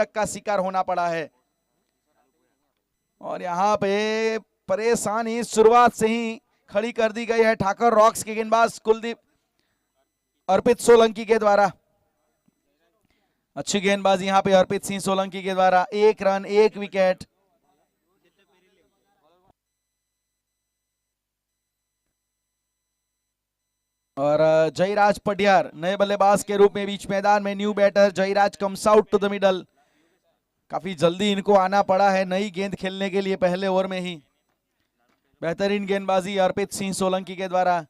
का शिकार होना पड़ा है। और यहाँ पे परेशानी शुरुआत से ही खड़ी कर दी गई है ठाकुर रॉक्स के गेंदबाज कुलदीप अर्पित सोलंकी के द्वारा। अच्छी गेंदबाजी यहाँ पे अर्पित सिंह सोलंकी के द्वारा। 1 रन 1 विकेट। और जयराज पटियार नए बल्लेबाज के रूप में बीच मैदान में new batter Jayraj comes out to the middle. काफी जल्दी इनको आना पड़ा है नई गेंद खेलने के लिए पहले ओवर में ही। बेहतरीन गेंदबाजी अर्पित सिंह सोलंकी के द्वारा।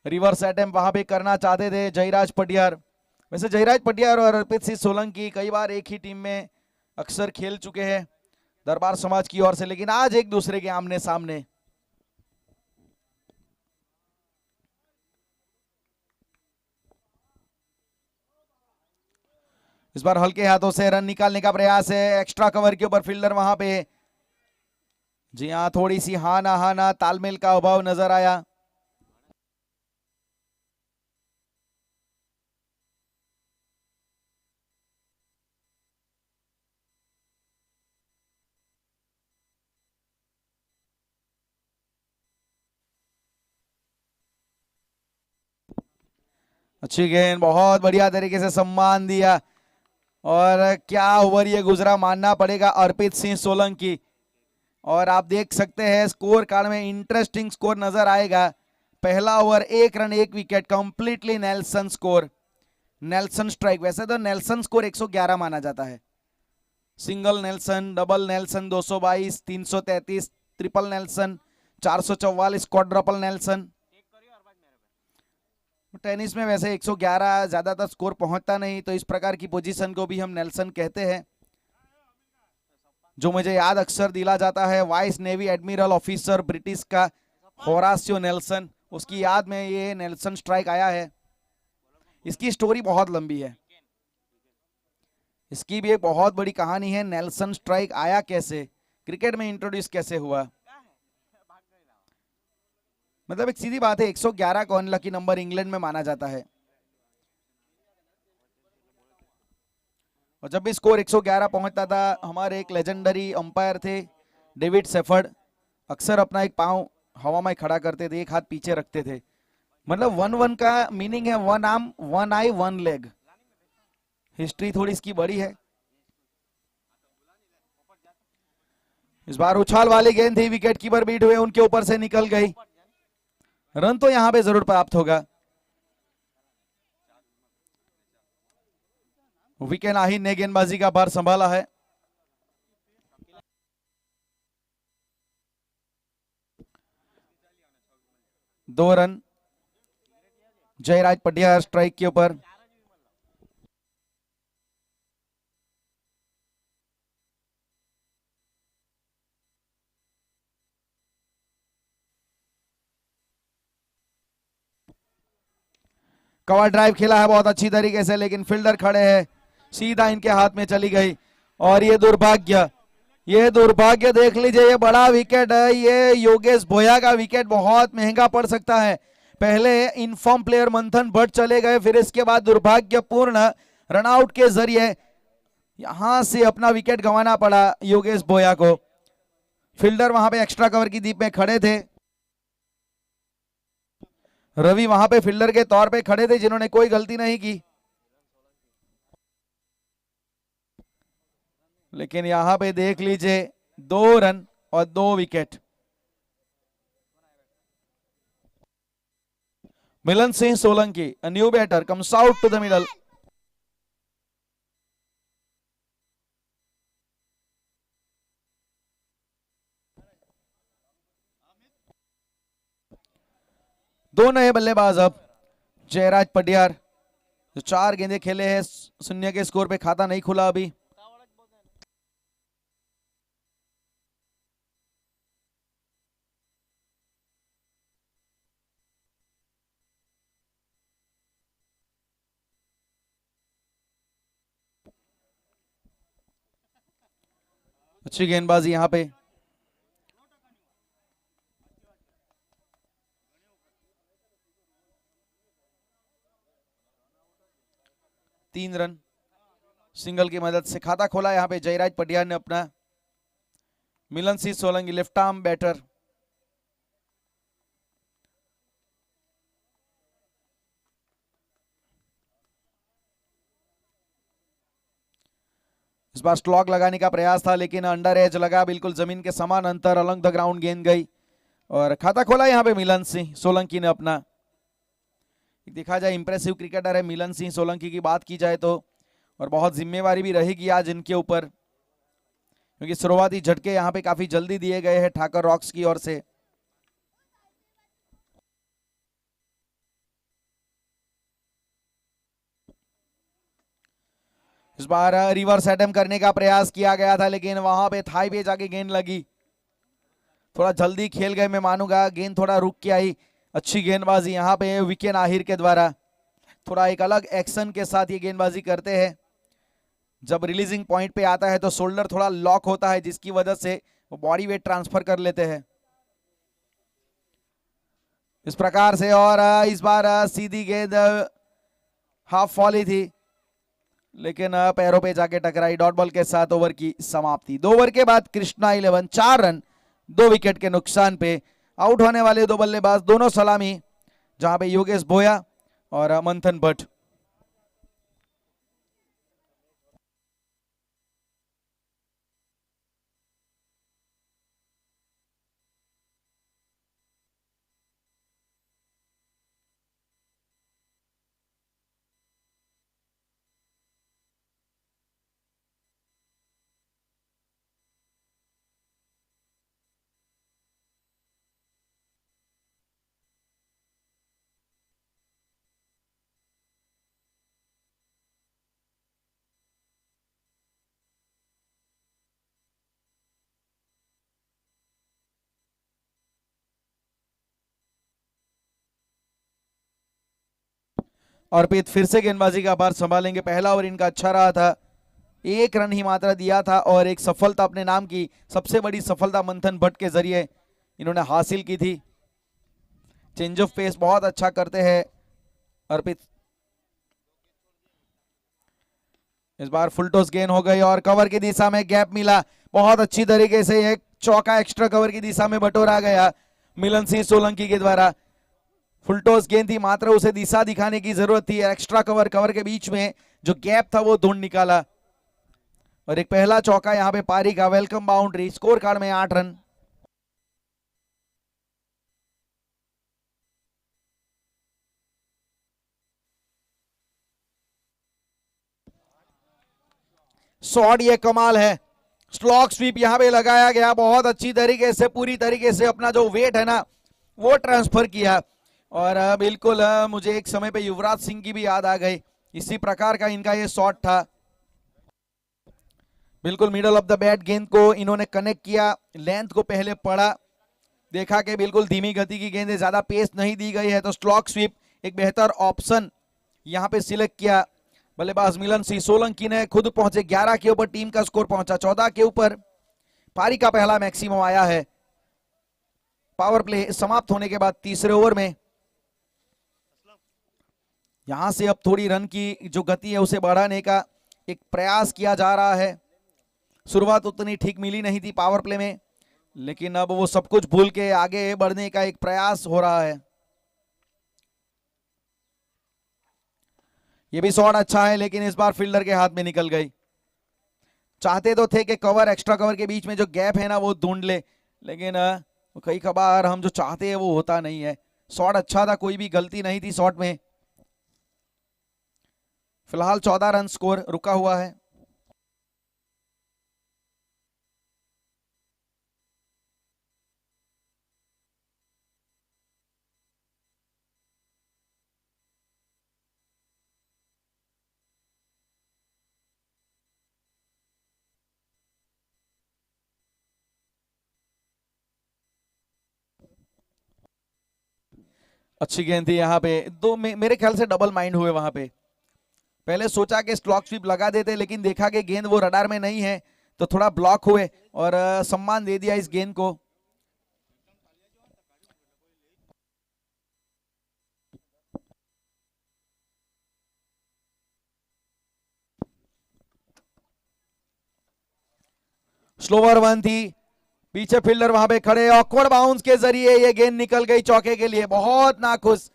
रिवर्स अटेम्प्ट वहां पे करना चाहते थे जयराज पटियार। वैसे जयराज पटियार और अर्पित सिंह सोलंकी कई बार एक ही टीम में अक्सर खेल चुके हैं दरबार समाज की ओर से, लेकिन आज एक दूसरे के आमने सामने। इस बार हल्के हाथों से रन निकालने का प्रयास है। एक्स्ट्रा कवर के ऊपर फील्डर वहां पे। जी हाँ, थोड़ी सी हाना तालमेल का अभाव नजर आया। अच्छी गेंद, बहुत बढ़िया तरीके से सम्मान दिया। और क्या ओवर ये गुजरा मानना पड़ेगा अर्पित सिंह सोलंकी। और आप देख सकते हैं स्कोर कार्ड में इंटरेस्टिंग स्कोर नजर आएगा। पहला over 1 run 1 wicket, completely Nelson score, Nelson strike. वैसे तो नेल्सन स्कोर 111 माना जाता है। Single Nelson, double Nelson 222, 333, triple Nelson 444, quadruple Nelson. Tennis में वैसे 111 ज्यादातर स्कोर पहुंचता नहीं, तो इस प्रकार की पोजीशन को भी हम नेल्सन कहते हैं। जो मुझे याद अक्सर दिला जाता है vice navy admiral officer British का होरासियो नेल्सन, उसकी याद में ये नेल्सन स्ट्राइक आया है। इसकी स्टोरी बहुत लंबी है, इसकी भी एक बहुत बड़ी कहानी है। नेल्सन स्ट्राइक आया कैसे, क्रिकेट में इंट्रोड्यूस कैसे हुआ। मतलब एक सीधी बात है, 111 को अनलकी नंबर इंग्लैंड में माना जाता है। और जब भी स्कोर 111 पहुंचता था, हमारे एक लेजेंडरी अंपायर थे डेविड सेफर्ड, अक्सर अपना एक पांव हवा में खड़ा करते थे, एक हाथ पीछे रखते थे। मतलब 1-1 का मीनिंग है 1 आर्म 1 आई 1 लेग। हिस्ट्री थोड़ी इसकी बड़ी है। इस बार उछाल वाली गेंद थी, विकेट कीपर बीट हुए, उनके ऊपर से निकल गई। रन तो यहां पे जरूर प्राप्त होगा। विकेट आहिर ने गेंदबाजी का भार संभाला है। दो रन जयराज पटियार स्ट्राइक के ऊपर। कवर ड्राइव खेला है बहुत अच्छी तरीके से, लेकिन फील्डर खड़े हैं, सीधा इनके हाथ में चली गई। और ये दुर्भाग्य देख लीजिए, ये बड़ा विकेट है, ये योगेश भोया का विकेट बहुत महंगा पड़ सकता है। पहले इनफॉर्म प्लेयर मंथन भट्ट चले गए, फिर इसके बाद दुर्भाग्यपूर्ण रनआउट के जरिए यहां से अपना विकेट गंवाना पड़ा योगेश भोया को। फील्डर वहां पे एक्स्ट्रा कवर की दीप में खड़े थे, रवि वहां पे फील्डर के तौर पे खड़े थे, जिन्होंने कोई गलती नहीं की। लेकिन यहां पे देख लीजिए 2 रन और 2 wicket. Milan Singh Solanki, a new batter, comes out to the middle. दो नए बल्लेबाज अब। जयराज पटियार जो 4 गेंदे खेले हैं, 0 के स्कोर पे खाता नहीं खुला अभी। अच्छी गेंदबाजी यहां पे। 3 रन सिंगल की मदद से खाता खोला यहाँ पे जयराज पटियाल ने अपना। Milan Singh Solanki left arm batter. इस बार स्लॉग लगाने का प्रयास था लेकिन अंडर एज लगा, बिल्कुल जमीन के समान अंतर, अलंग द ग्राउंड गेंद गई और खाता खोला यहाँ पे मिलन सिंह सोलंकी ने अपना। देखा जाए इंप्रेसिव क्रिकेटर है मिलन सिंह सोलंकी की बात की जाए तो, और बहुत जिम्मेवारी भी रहेगी आज इनके ऊपर क्योंकि शुरुआती झटके यहाँ पे काफी जल्दी दिए गए हैं ठाकर रॉक्स की ओर से। इस बार रिवर्स अटेम्प्ट करने का प्रयास किया गया था लेकिन वहां पे थाई पे जाके गेंद लगी। थोड़ा जल्दी खेल गए मैं मानूंगा, गेंद थोड़ा रुक के आई। अच्छी गेंदबाजी यहाँ पे विकेन आहिर के द्वारा, थोड़ा एक अलग एक्शन के साथ ये गेंदबाजी करते हैं। जब रिलीजिंग पॉइंट पे आता है तो शोल्डर थोड़ा लॉक होता है जिसकी वजह से वो बॉडी वेट ट्रांसफर कर लेते हैं इस प्रकार से। और इस बार सीधी गेंद हाफ फॉली थी लेकिन पैरों पे जाके टकराई। डॉट बॉल के साथ ओवर की समाप्ति। 2 ओवर के बाद कृष्णा 11 4 रन 2 विकेट के नुकसान पे। आउट होने वाले 2 बल्लेबाज दोनों सलामी, जहां पे योगेश भोया और मंथन भट्ट। अर्पित फिर से गेंदबाजी का भार संभालेंगे। पहला ओवर इनका अच्छा रहा था, 1 रन ही मात्र दिया था और एक सफलता अपने नाम की, सबसे बड़ी सफलता मंथन भट्ट के जरिए इन्होंने हासिल की थी। चेंज ऑफ पेस बहुत अच्छा करते हैं अर्पित। इस बार फुल टॉस गेंद हो गई और कवर की दिशा में गैप मिला, बहुत अच्छी तरीके से एक चौका एक्स्ट्रा कवर की दिशा में बटोरा गया मिलन सिंह सोलंकी के द्वारा। फुल टॉस गेंद थी, मात्र उसे दिशा दिखाने की जरूरत थी। एक्स्ट्रा कवर के बीच में जो गैप था वो ढूंढ निकाला और एक पहला चौका यहां पे पारी का। Welcome boundary. स्कोर कार्ड में 8 रन। शॉट ये कमाल है, स्लॉग स्वीप यहां पे लगाया गया, बहुत अच्छी तरीके से, पूरी तरीके से अपना जो वेट है ना वो ट्रांसफर किया। और बिल्कुल मुझे एक समय पे युवराज सिंह की भी याद आ गई, इसी प्रकार का इनका ये शॉट था। बिल्कुल मिडल ऑफ द बैट गेंद को इन्होंने कनेक्ट किया, लेंथ को पहले पढ़ा, देखा कि बिल्कुल धीमी गति की गेंद है, ज्यादा पेस नहीं दी गई है तो स्लॉग स्वीप एक बेहतर ऑप्शन यहां पे सिलेक्ट किया। बल्लेबाज मिलन सिंह सोलंकी ने खुद पहुंचे 11 के ऊपर, टीम का स्कोर पहुंचा 14 के ऊपर। पारी का पहला मैक्सिमम आया है पावर प्ले समाप्त होने के बाद तीसरे ओवर में। यहां से अब थोड़ी रन की जो गति है उसे बढ़ाने का एक प्रयास किया जा रहा है। शुरुआत उतनी ठीक मिली नहीं थी पावर प्ले में, लेकिन अब वो सब कुछ भूल के आगे बढ़ने का एक प्रयास हो रहा है। ये भी शॉट अच्छा है लेकिन इस बार फील्डर के हाथ में निकल गई। चाहते तो थे कि कवर एक्स्ट्रा कवर के बीच में जो गैप है ना वो ढूंढ ले, लेकिन कई कबार हम जो चाहते हैं वो होता नहीं है। शॉट अच्छा था, कोई भी गलती नहीं थी शॉट में। फिलहाल 14 रन स्कोर रुका हुआ है। अच्छी गेंद थी यहाँ पे, दो मेरे ख्याल से डबल माइंड हुए वहां पे। पहले सोचा कि स्लॉक स्वीप लगा देते लेकिन देखा कि गेंद वो रडार में नहीं है तो थोड़ा ब्लॉक हुए और सम्मान दे दिया इस गेंद को। स्लोवर वन थी, पीछे फील्डर वहां पे खड़े, ऑकवर्ड बाउंस के जरिए ये गेंद निकल गई चौके के लिए। बहुत नाखुश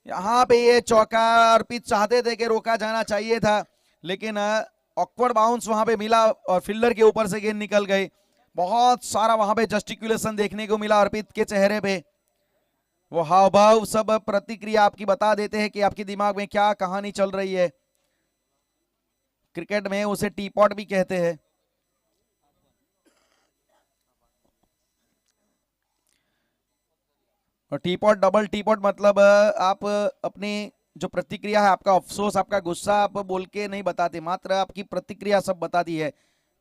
यहां पे ये चौका अर्पित चाहते थे कि रोका जाना चाहिए था, लेकिन ऑकवर्ड बाउंस वहां पे मिला और फील्डर के ऊपर से गेंद निकल गई। बहुत सारा वहां पे जस्टिकुलेशन देखने को मिला अर्पित के चेहरे पे। वो हाव भाव सब प्रतिक्रिया आपकी बता देते हैं कि आपके दिमाग में क्या कहानी चल रही है। क्रिकेट में उसे टीपॉट भी कहते हैं। और टीपॉट, डबल टीपॉट मतलब आप अपनी जो प्रतिक्रिया है, आपका अफसोस, आपका गुस्सा आप बोल के नहीं बताते, मात्र आपकी प्रतिक्रिया सब बताती है।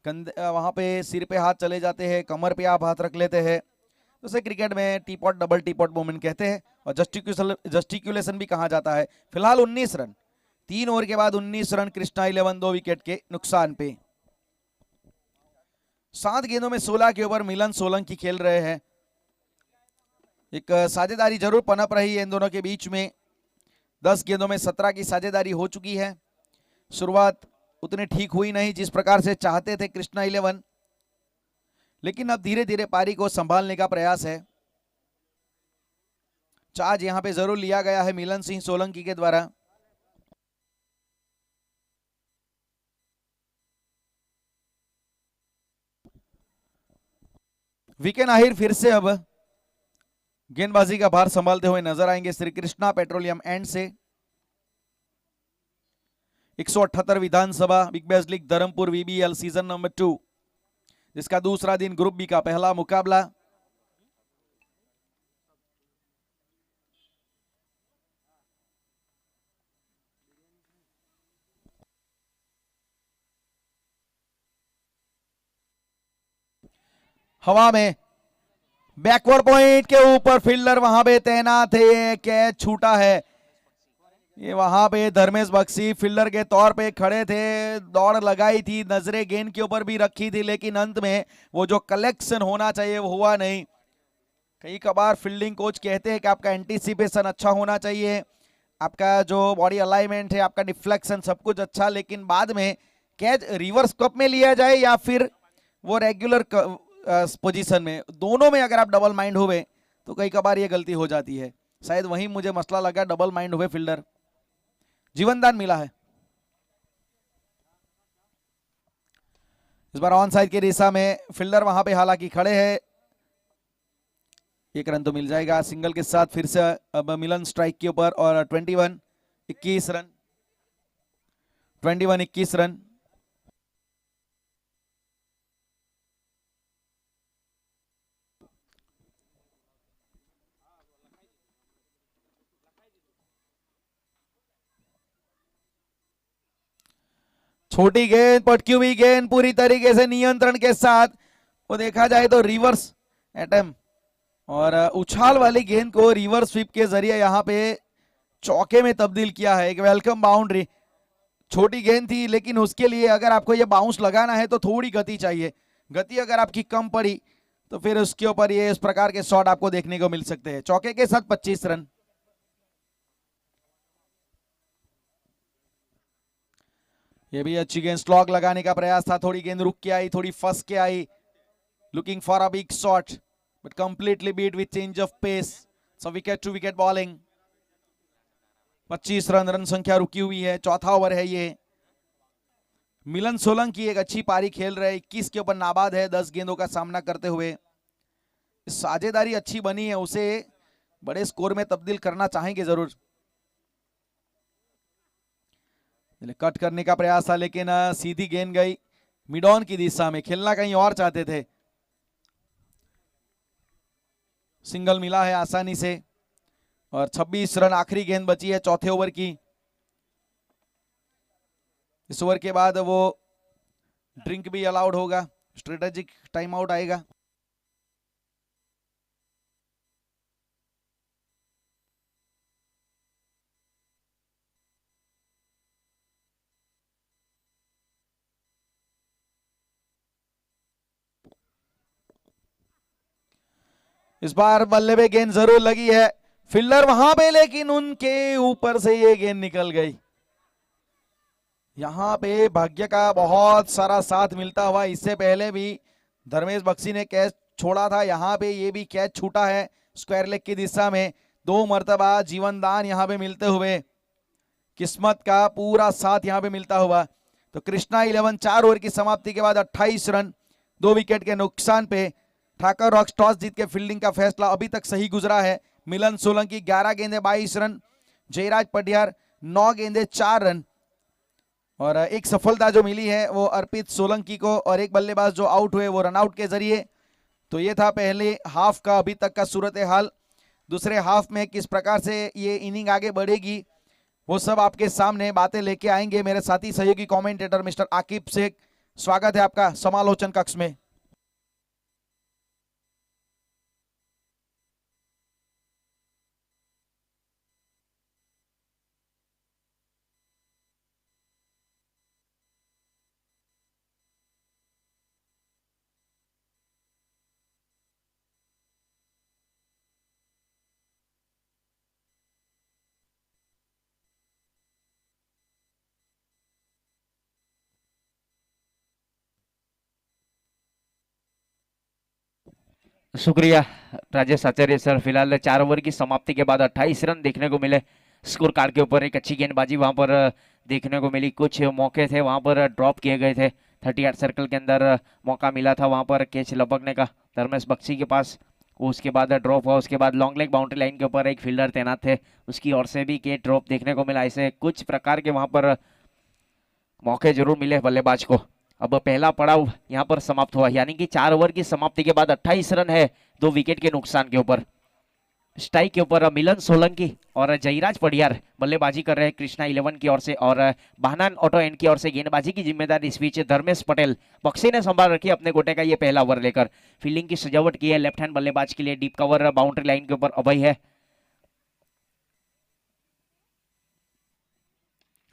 वहां पे सिर पे हाथ चले जाते हैं, कमर पे आप हाथ रख लेते हैं, तो उसे क्रिकेट में टीपॉट, डबल टीपॉट मूवमेंट कहते हैं। और जस्टिकुलेशन भी कहा जाता है। फिलहाल 19 रन, 3 ओवर के बाद 19 रन कृष्णा 11, 2 विकेट के नुकसान पे। 7 गेंदों में 16 के ऊपर मिलन सोलंकी खेल रहे हैं। एक साझेदारी जरूर पनप रही है इन दोनों के बीच में। 10 गेंदों में 17 की साझेदारी हो चुकी है। शुरुआत उतनी ठीक हुई नहीं जिस प्रकार से चाहते थे कृष्णा 11, लेकिन अब धीरे धीरे पारी को संभालने का प्रयास है। चार्ज यहां पे जरूर लिया गया है मिलन सिंह सोलंकी के द्वारा। विकेन आहिर फिर से अब गेंदबाजी का भार संभालते हुए नजर आएंगे श्री कृष्णा पेट्रोलियम एंड से। 178 विधानसभा big bash league Dharampur VBL season number 2, जिसका दूसरा दिन ग्रुप बी का पहला मुकाबला। हवा में बैकवर्ड पॉइंट के ऊपर फील्डर वहां पे तैनात है, कैच छूटा है। ये वहां पे धर्मेश बख्शी फील्डर के तौर पे खड़े थे, दौड़ लगाई थी, नजरें गेंद के ऊपर भी रखी थी, लेकिन अंत में वो जो कलेक्शन होना चाहिए वो हुआ नहीं। कई कबार फील्डिंग कोच कहते हैं कि आपका एंटीसिपेशन अच्छा होना चाहिए, आपका जो बॉडी अलाइनमेंट है, आपका डिफ्लेक्शन, सब कुछ अच्छा, लेकिन बाद में कैच रिवर्स कप में लिया जाए या फिर वो रेगुलर पोजीशन में, दोनों में अगर आप डबल माइंड हुए तो कई कबार ये गलती हो जाती है। शायद वही मुझे मसला लगा, डबल माइंड हुए फील्डर, जीवनदान मिला है। इस बार ऑन साइड की दिशा में फील्डर वहां पे हालांकि खड़े हैं। 1 रन तो मिल जाएगा सिंगल के साथ। फिर से अब मिलन स्ट्राइक के ऊपर और 21 रन। छोटी गेंद, पटकी हुई गेंद पूरी तरीके से नियंत्रण के साथ, वो देखा जाए तो रिवर्स अटेम्प्ट और उछाल वाली गेंद को रिवर्स स्वीप के जरिए यहां पे चौके में तब्दील किया है। एक वेलकम बाउंड्री। छोटी गेंद थी, लेकिन उसके लिए अगर आपको ये बाउंस लगाना है तो थोड़ी गति चाहिए। गति अगर आपकी कम पड़ी तो फिर उसके ऊपर ये इस प्रकार के शॉट आपको देखने को मिल सकते हैं। चौके के साथ 25 रन। ये भी अच्छी गेंद, स्लॉग लगाने का प्रयास था, थोड़ी गेंद रुक के आई, थोड़ी फंस के आई, looking for a big shot but completely beat with change of pace. So wicket to wicket bowling. 25 run, run संख्या रुकी हुई है, चौथा ओवर है ये। मिलन सोलंकी एक अच्छी पारी खेल रहे, 21 के ऊपर नाबाद है 10 गेंदों का सामना करते हुए। साझेदारी अच्छी बनी है, उसे बड़े स्कोर में तब्दील करना चाहेंगे जरूर। कट करने का प्रयास था, लेकिन सीधी गेंद गई मिड ऑन की दिशा में, खेलना कहीं और चाहते थे। सिंगल मिला है आसानी से और 26 रन। आखिरी गेंद बची है चौथे ओवर की। इस ओवर के बाद वो ड्रिंक भी अलाउड होगा, स्ट्रेटेजिक टाइम आउट आएगा। इस बार बल्ले पे गेंद जरूर लगी है, फील्डर वहां पे, लेकिन उनके ऊपर से ये गेंद निकल गई। यहाँ पे भाग्य का बहुत सारा साथ मिलता हुआ, इससे पहले भी धर्मेश बक्सी ने कैच छोड़ा था, यहाँ पे ये भी कैच छूटा है स्क्वायर लेग की दिशा में। 2 मर्तबा जीवन दान यहाँ पे मिलते हुए, किस्मत का पूरा साथ यहाँ पे मिलता हुआ। तो कृष्णा 11 4 ओवर की समाप्ति के बाद 28 रन 2 विकेट के नुकसान पे। ठाकर रॉक्स टॉस जीत के फील्डिंग का फैसला अभी तक सही गुजरा है। मिलन सोलंकी 11 गेंदे 22 रन, जयराज पटियार 9 गेंदे 4 रन, और एक सफलता जो मिली है वो अर्पित सोलंकी को, और एक बल्लेबाज जो आउट हुए वो रनआउट के जरिए। तो ये था पहले हाफ का अभी तक का सूरत हाल। दूसरे हाफ में किस प्रकार से ये इनिंग आगे बढ़ेगी वो सब आपके सामने बातें लेके आएंगे मेरे साथी सहयोगी कमेंटेटर मिस्टर आकिब शेख। स्वागत है आपका समालोचन कक्ष में। शुक्रिया राजेश आचार्य सर। फिलहाल 4 ओवर की समाप्ति के बाद 28 रन देखने को मिले। स्कोर कार्ड के ऊपर एक अच्छी गेंदबाजी वहां पर देखने को मिली। कुछ मौके थे वहां पर ड्रॉप किए गए थे। 38 सर्कल के अंदर मौका मिला था वहां पर कैच लपकने का धर्मेश बक्सी के पास। उसके बाद ड्रॉप हुआ। उसके बाद लॉन्ग लेग बाउंड्री लाइन के ऊपर एक फील्डर तैनात थे, उसकी ओर से भी कैच ड्रॉप देखने को मिला। ऐसे कुछ प्रकार के वहां पर मौके जरूर मिले बल्लेबाज को। अब पहला पड़ाव यहां पर समाप्त हुआ, यानी कि 4 ओवर की समाप्ति के बाद 28 रन है 2 विकेट के नुकसान के ऊपर। स्ट्राइक के ऊपर मिलन सोलंकी और जयराज पडियार बल्लेबाजी कर रहे हैं कृष्णा 11 की ओर से, और बहनान ऑटो एंड की ओर से गेंदबाजी की जिम्मेदारी इस बीच धर्मेश पटेल बक्सी ने संभाल रखी अपने गोटे का ये पहला ओवर लेकर। फील्डिंग की सजावट की है लेफ्ट हैंड बल्लेबाज के लिए। डीप कवर बाउंड्री लाइन के ऊपर अभय है।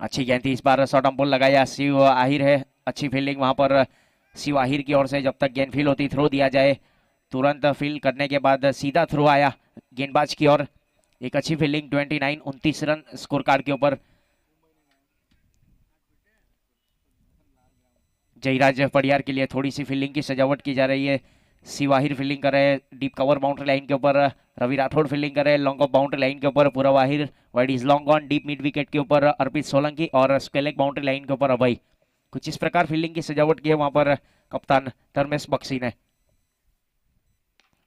अच्छी गेंद थी इस बार, शॉर्ट बॉल लगाया शिव आहिर है। अच्छी फील्डिंग वहां पर शिव आहिर की ओर से। जब तक गेंद फील होती थ्रो दिया जाए। तुरंत फील करने के बाद सीधा थ्रो आया गेंदबाज की ओर। एक अच्छी फील्डिंग। 29 रन स्कोर कार्ड के ऊपर। जयराज पडियार के लिए थोड़ी सी फील्डिंग की सजावट की जा रही है। शिवाहिर फील्डिंग कर रहे हैं डीप कवर बाउंड्री लाइन के ऊपर। रवि राठौड़ फील्डिंग कर रहे हैं लॉन्ग ऑफ बाउंड्री लाइन के ऊपर। पूरा वाहिर wide is long on deep mid wicket के ऊपर अर्पित सोलंकी, और स्क्वेलेग बाउंड्री लाइन के ऊपर अभय। कुछ इस प्रकार फील्डिंग की सजावट की है वहां पर कप्तान धर्मेश बक्सी ने।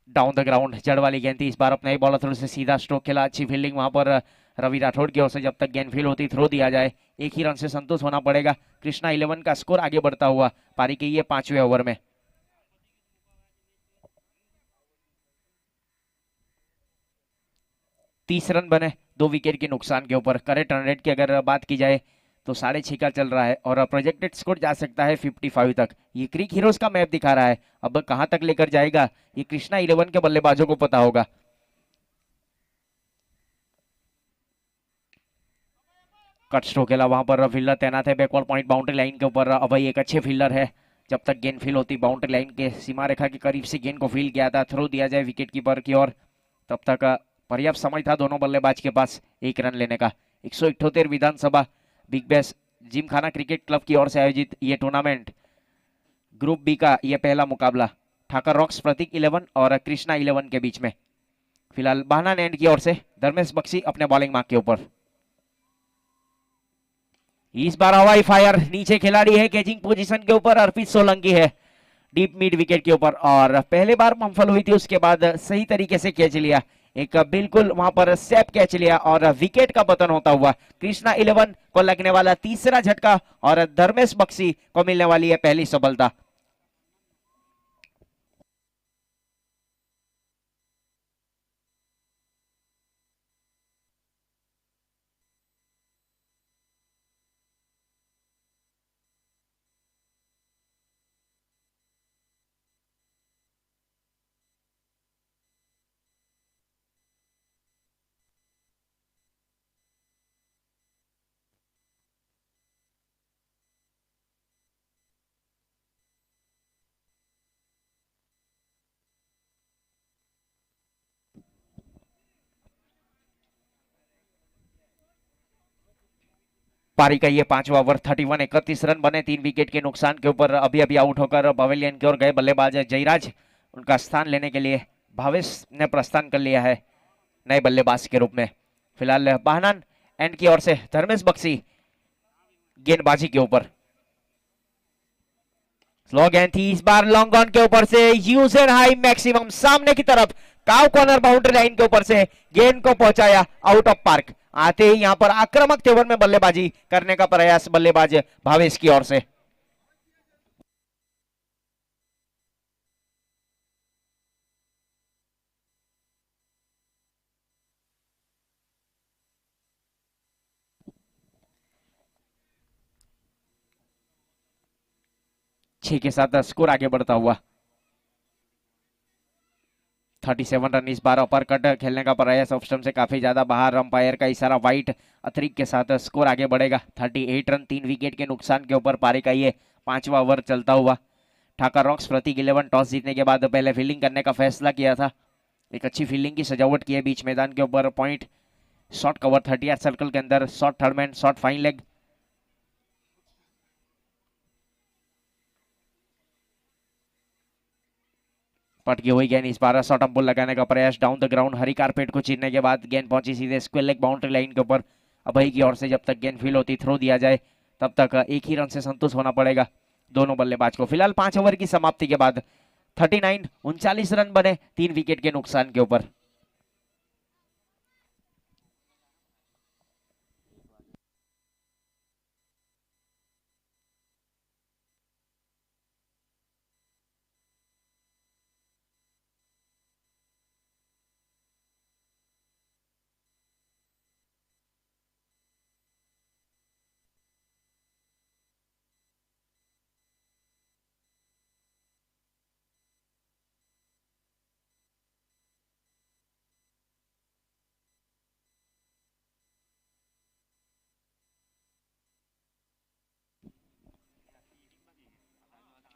डाउन द ग्राउंड जड़ वाली गेंद थी इस बार, अपने बॉलर थ्रू से सीधा स्ट्रोक खेला। अच्छी फील्डिंग वहां पर रवि राठौड़ की ओर से। जब तक गेंद फील होती थ्रो दिया जाए। एक ही रन से संतुष्ट होना पड़ेगा। कृष्णा 11 का स्कोर आगे बढ़ता हुआ पारी के ये 5वें ओवर में। तीस रन बने 2 विकेट के नुकसान के ऊपर। करेक्ट रन रेट की अगर बात की जाए तो 6.5 का चल रहा है, और प्रोजेक्टेड स्कोर जा सकता है 55 तक। ये क्रिक हीरोज का मैप दिखा रहा है। अब कहां तक लेकर जाएगा ये कृष्णा 11 के बल्लेबाजों को पता होगा। कट स्ट्रोक खेला वहां पर, फील्डर तैनात है बैकवर्ड पॉइंट बाउंड्री लाइन के ऊपर। अभय एक अच्छे फील्डर है। जब तक गेंद फील होती बाउंड्री लाइन के सीमा रेखा के करीब से गेंद को फील किया था, थ्रो दिया जाए विकेट कीपर की ओर, तब तक पर्याप्त समय था दोनों बल्लेबाज के पास 1 रन लेने का। 178 विधानसभा big bash gymkhana cricket club की ओर से आयोजित ये टूर्नामेंट ग्रुप बी का यह पहला मुकाबला ठाकर रॉक्स प्रतीक 11 और कृष्णा 11 के बीच में। फिलहाल बहना एंड की ओर से धर्मेश बक्सी अपने बॉलिंग मार्क के ऊपर। इस बार हवाई फायर नीचे खिलाड़ी है कैचिंग पोजीशन के ऊपर। अर्पित सोलंकी है डीप मिड विकेट के ऊपर, और पहले बार मफल हुई थी उसके बाद सही तरीके से कैच लिया। एक बिल्कुल वहां पर सेफ कैच लिया और विकेट का पतन होता हुआ कृष्णा 11 को लगने वाला तीसरा झटका, और धर्मेश बक्सी को मिलने वाली है पहली सफलता। पारी का ये पांचवा ओवर 31 31 रन बने, 3 विकेट के नुकसान के ऊपर अभी अभी आउट होकर पवेलियन की ओर गए बल्लेबाज जयराज। उनका स्थान लेने के लिए भावेश ने प्रस्थान कर लिया है नए बल्लेबाज के रूप में। फिलहाल बहनान एंड की ओर से धर्मेश बख्शी गेंदबाजी के ऊपर। स्लो गेंद थी इस बार, लॉन्ग ऑन के ऊपर से यूज एंड हाई मैक्सिमम सामने की तरफ काव कॉर्नर बाउंड्री लाइन के ऊपर से गेंद को पहुंचाया आउट ऑफ पार्क। आते ही यहां पर आक्रामक तेवर में बल्लेबाजी करने का प्रयास बल्लेबाज भावेश की ओर से। छह के साथ स्कोर आगे बढ़ता हुआ। 37 रन इस बार अपर कट खेलने का प्रयास ऑफ स्टंप से काफी ज्यादा बाहर, अंपायर का इशारा वाइट अतिरिक्त के साथ स्कोर आगे बढ़ेगा। 38 रन 3 विकेट के नुकसान के ऊपर पारी का ये पांचवा ओवर चलता हुआ। ठाकर रॉक्स प्रति 11 टॉस जीतने के बाद पहले फील्डिंग करने का फैसला किया था। एक अच्छी फील्डिंग की सजावट की है बीच मैदान के ऊपर। पॉइंट शॉट कवर 38 सर्कल के अंदर, shot third man, shot fine leg. पटकी हुई गेंद इस बार शॉर्ट अंपुल लगाने का प्रयास down the ground, Hari carpet को चीरने के बाद गेंद पहुंची सीधे स्क्वायर लेग बाउंड्री लाइन के ऊपर। अभय की ओर से जब तक गेंद फील होती थ्रो दिया जाए तब तक एक ही रन से संतुष्ट होना पड़ेगा दोनों बल्लेबाज को। फिलहाल 5 ओवर की समाप्ति के बाद 39 रन बने 3 विकेट के नुकसान के ऊपर।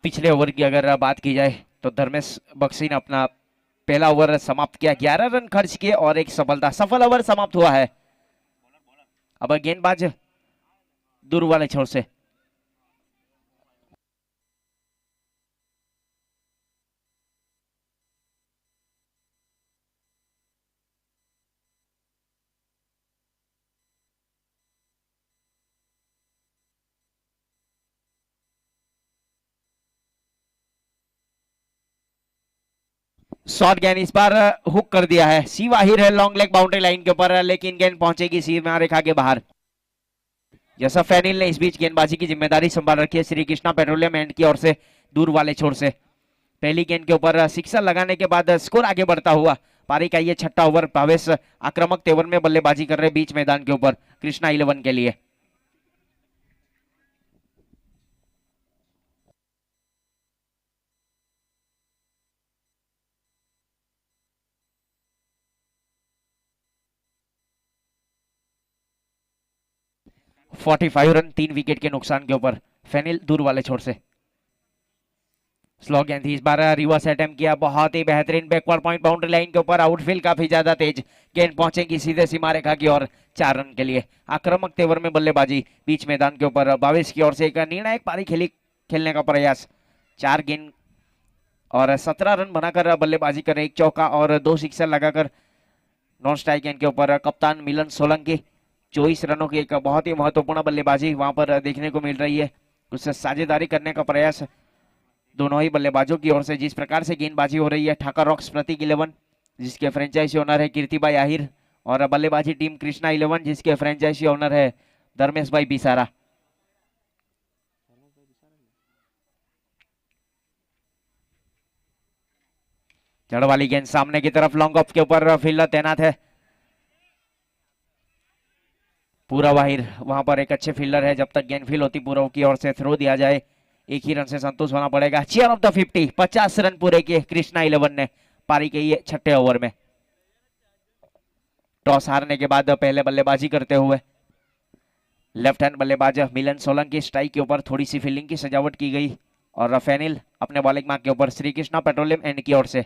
पिछले ओवर की अगर बात की जाए तो धर्मेश बख्शी ने अपना पहला ओवर समाप्त किया, 11 रन खर्च किए और एक सफल ओवर समाप्त हुआ है। अब गेंदबाज दूर वाले छोर से शॉर्ट गेंद इस बार हुक कर दिया है, शिव आहिर है लॉन्ग लेग बाउंड्री लाइन के ऊपर, लेकिन गेंद पहुंचेगी सीमा रेखा के बाहर। जैसा फैनिल ने इस बीच गेंदबाजी की जिम्मेदारी संभाल रखी है श्री कृष्णा पेट्रोलियम एंड की ओर से दूर वाले छोर से। पहली गेंद के ऊपर सिक्सर लगाने के बाद स्कोर आगे बढ़ता हुआ। पारी का ये छठा ओवर, भावेश आक्रामक तेवर में बल्लेबाजी कर रहे बीच मैदान के ऊपर कृष्णा 11 के लिए। फोर्टी 45 रन 3 विकेट के नुकसान के ऊपर फैनिल दूर वाले छोर से। स्लो गेंद थी इस बार, रिवर्स अटेम्प्ट किया, बहुत ही बेहतरीन बैकवर्ड पॉइंट बाउंड्री लाइन के ऊपर, आउटफील्ड काफी ज्यादा तेज, गेंद पहुंचेगी सीधे सीमा रेखा की ओर 4 रन के लिए। आक्रामक तेवर में बल्लेबाजी बीच मैदान के ऊपर भावेश की ओर से एक निर्णायक पारी खेलने का प्रयास। 4 गेंद और 17 रन बनाकर बल्लेबाजी कर, एक चौका और 2 सिक्सर लगाकर नॉन स्ट्राइक गेंद के ऊपर कप्तान मिलन सोलंकी 24 रनों की एक बहुत ही महत्वपूर्ण बल्लेबाजी वहां पर देखने को मिल रही है। कुछ साझेदारी करने का प्रयास दोनों ही बल्लेबाजों की ओर से। जिस प्रकार से गेंदबाजी हो रही है, ठाकर रॉक्स प्रति 11 जिसके फ्रेंचाइजी ओनर है कीर्तिभाई आहिर, और बल्लेबाजी टीम कृष्णा 11 जिसके फ्रेंचाइजी ओनर है धर्मेश भाई बिसारा। जड़ वाली गेंद सामने की तरफ, लॉन्ग ऑफ के ऊपर फील्डर तैनात है पूरा वाहिर, वहां पर एक अच्छे फील्डर है। जब तक गेंद फील होती पूरा की ओर से थ्रो दिया जाए, एक ही रन से संतुष्ट होना पड़ेगा। चेयर ऑफ द 50, 50 रन पूरे किए कृष्णा 11 ने पारी के ये छठे ओवर में। टॉस हारने के बाद पहले बल्लेबाजी करते हुए लेफ्ट हैंड बल्लेबाज मिलन सोलंकी, स्ट्राइक के ऊपर थोड़ी सी फील्डिंग की सजावट की गई, और फैनिल अपने बॉलिंग मार्क के ऊपर श्री कृष्णा पेट्रोलियम एंड की ओर से।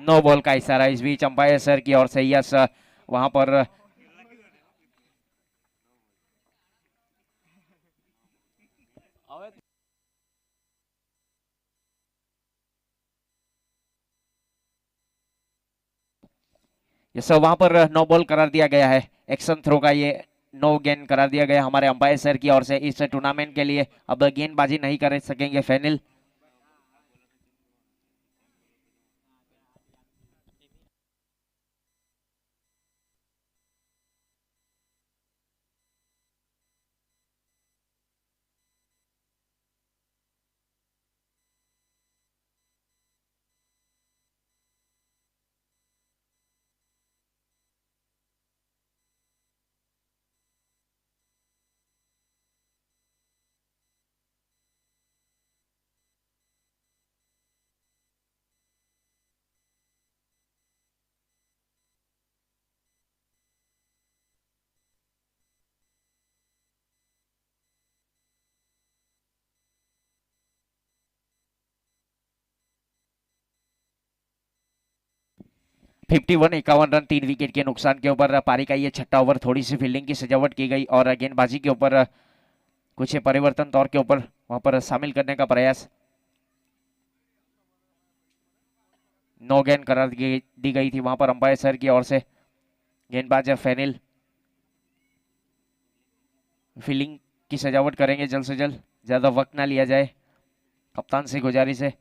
नो बॉल का इशारा इस बीच अंपायर सर की ओर से। यस, वहां पर ये सब वहां पर नो बॉल करार दिया गया है। एक्शन थ्रो का ये नो गेंद करार दिया गया हमारे अंपायर सर की ओर से। इस टूर्नामेंट के लिए अब गेंदबाजी नहीं कर सकेंगे फैनिल। फिफ्टी वन 51 रन 3 विकेट के नुकसान के ऊपर पारी का ये छठा ओवर। थोड़ी सी फील्डिंग की सजावट की गई और गेंदबाजी के ऊपर कुछ परिवर्तन तौर के ऊपर वहां पर शामिल करने का प्रयास। नो गेंद करार दी गई थी वहां पर अंपायर सर की ओर से। गेंदबाज फैनिल फील्डिंग की सजावट करेंगे जल्द से जल्द, ज्यादा वक्त ना लिया जाए। कप्तान से गुजारिश है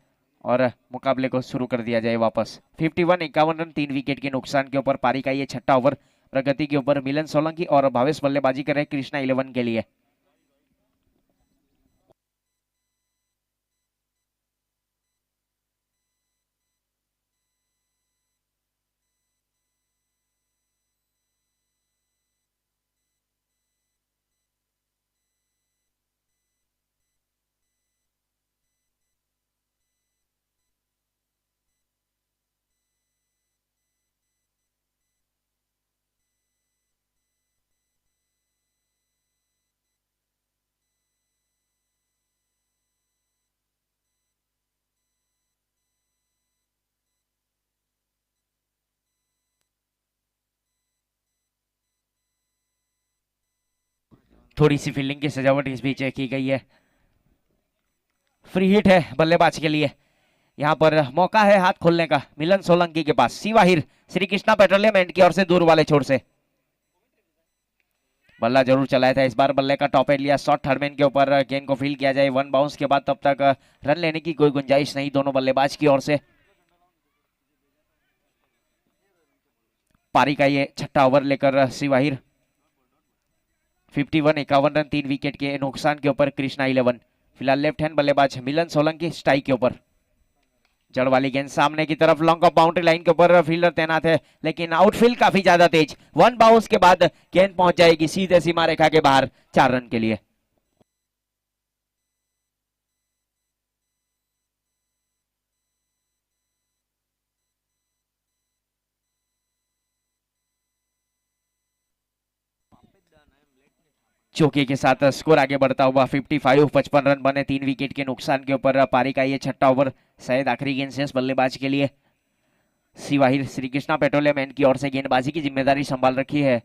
और मुकाबले को शुरू कर दिया जाए वापस। 51 51 रन 3 विकेट के नुकसान के ऊपर पारी का ये छठा ओवर। प्रगति के ऊपर मिलन सोलंकी और भावेश बल्लेबाजी कर रहे कृष्णा 11 के लिए। थोड़ी सी फील्डिंग की सजावट इस बीच की गई है। फ्री हिट है बल्लेबाज के लिए। यहाँ पर मौका है हाथ खोलने का मिलन सोलंकी के पास। शिवाहिर श्री कृष्णा पेट्रोलियम एंड की ओर से दूर वाले छोर से बल्ला जरूर चलाया था। इस बार बल्ले का टॉप एंड लिया शॉर्ट थर्डमैन के ऊपर। गेंद को फील किया जाए वन बाउंस के बाद, तब तक रन लेने की कोई गुंजाइश नहीं दोनों बल्लेबाज की ओर से। पारी का ये छठा ओवर लेकर शिवाहिर 51 51 रन 3 विकेट के नुकसान के ऊपर कृष्णा 11। फिलहाल लेफ्ट हैंड बल्लेबाज मिलन सोलंकी स्ट्राइक के ऊपर। जड़ वाली गेंद सामने की तरफ लॉन्ग ऑफ बाउंड्री लाइन के ऊपर फील्डर तैनात है, लेकिन आउटफील्ड काफी ज्यादा तेज। वन बाउंस के बाद गेंद पहुंच जाएगी सीधे सीमा रेखा के बाहर 4 रन के लिए। चौके के साथ स्कोर आगे बढ़ता हुआ 55 55 रन बने 3 विकेट के नुकसान के ऊपर। पारी का ये छठा ओवर शायद आखिरी गेंद शेष बल्लेबाज के लिए। शिवाहिर श्री कृष्णा पेट्रोलियम एंड की ओर से गेंदबाजी की जिम्मेदारी संभाल रखी है।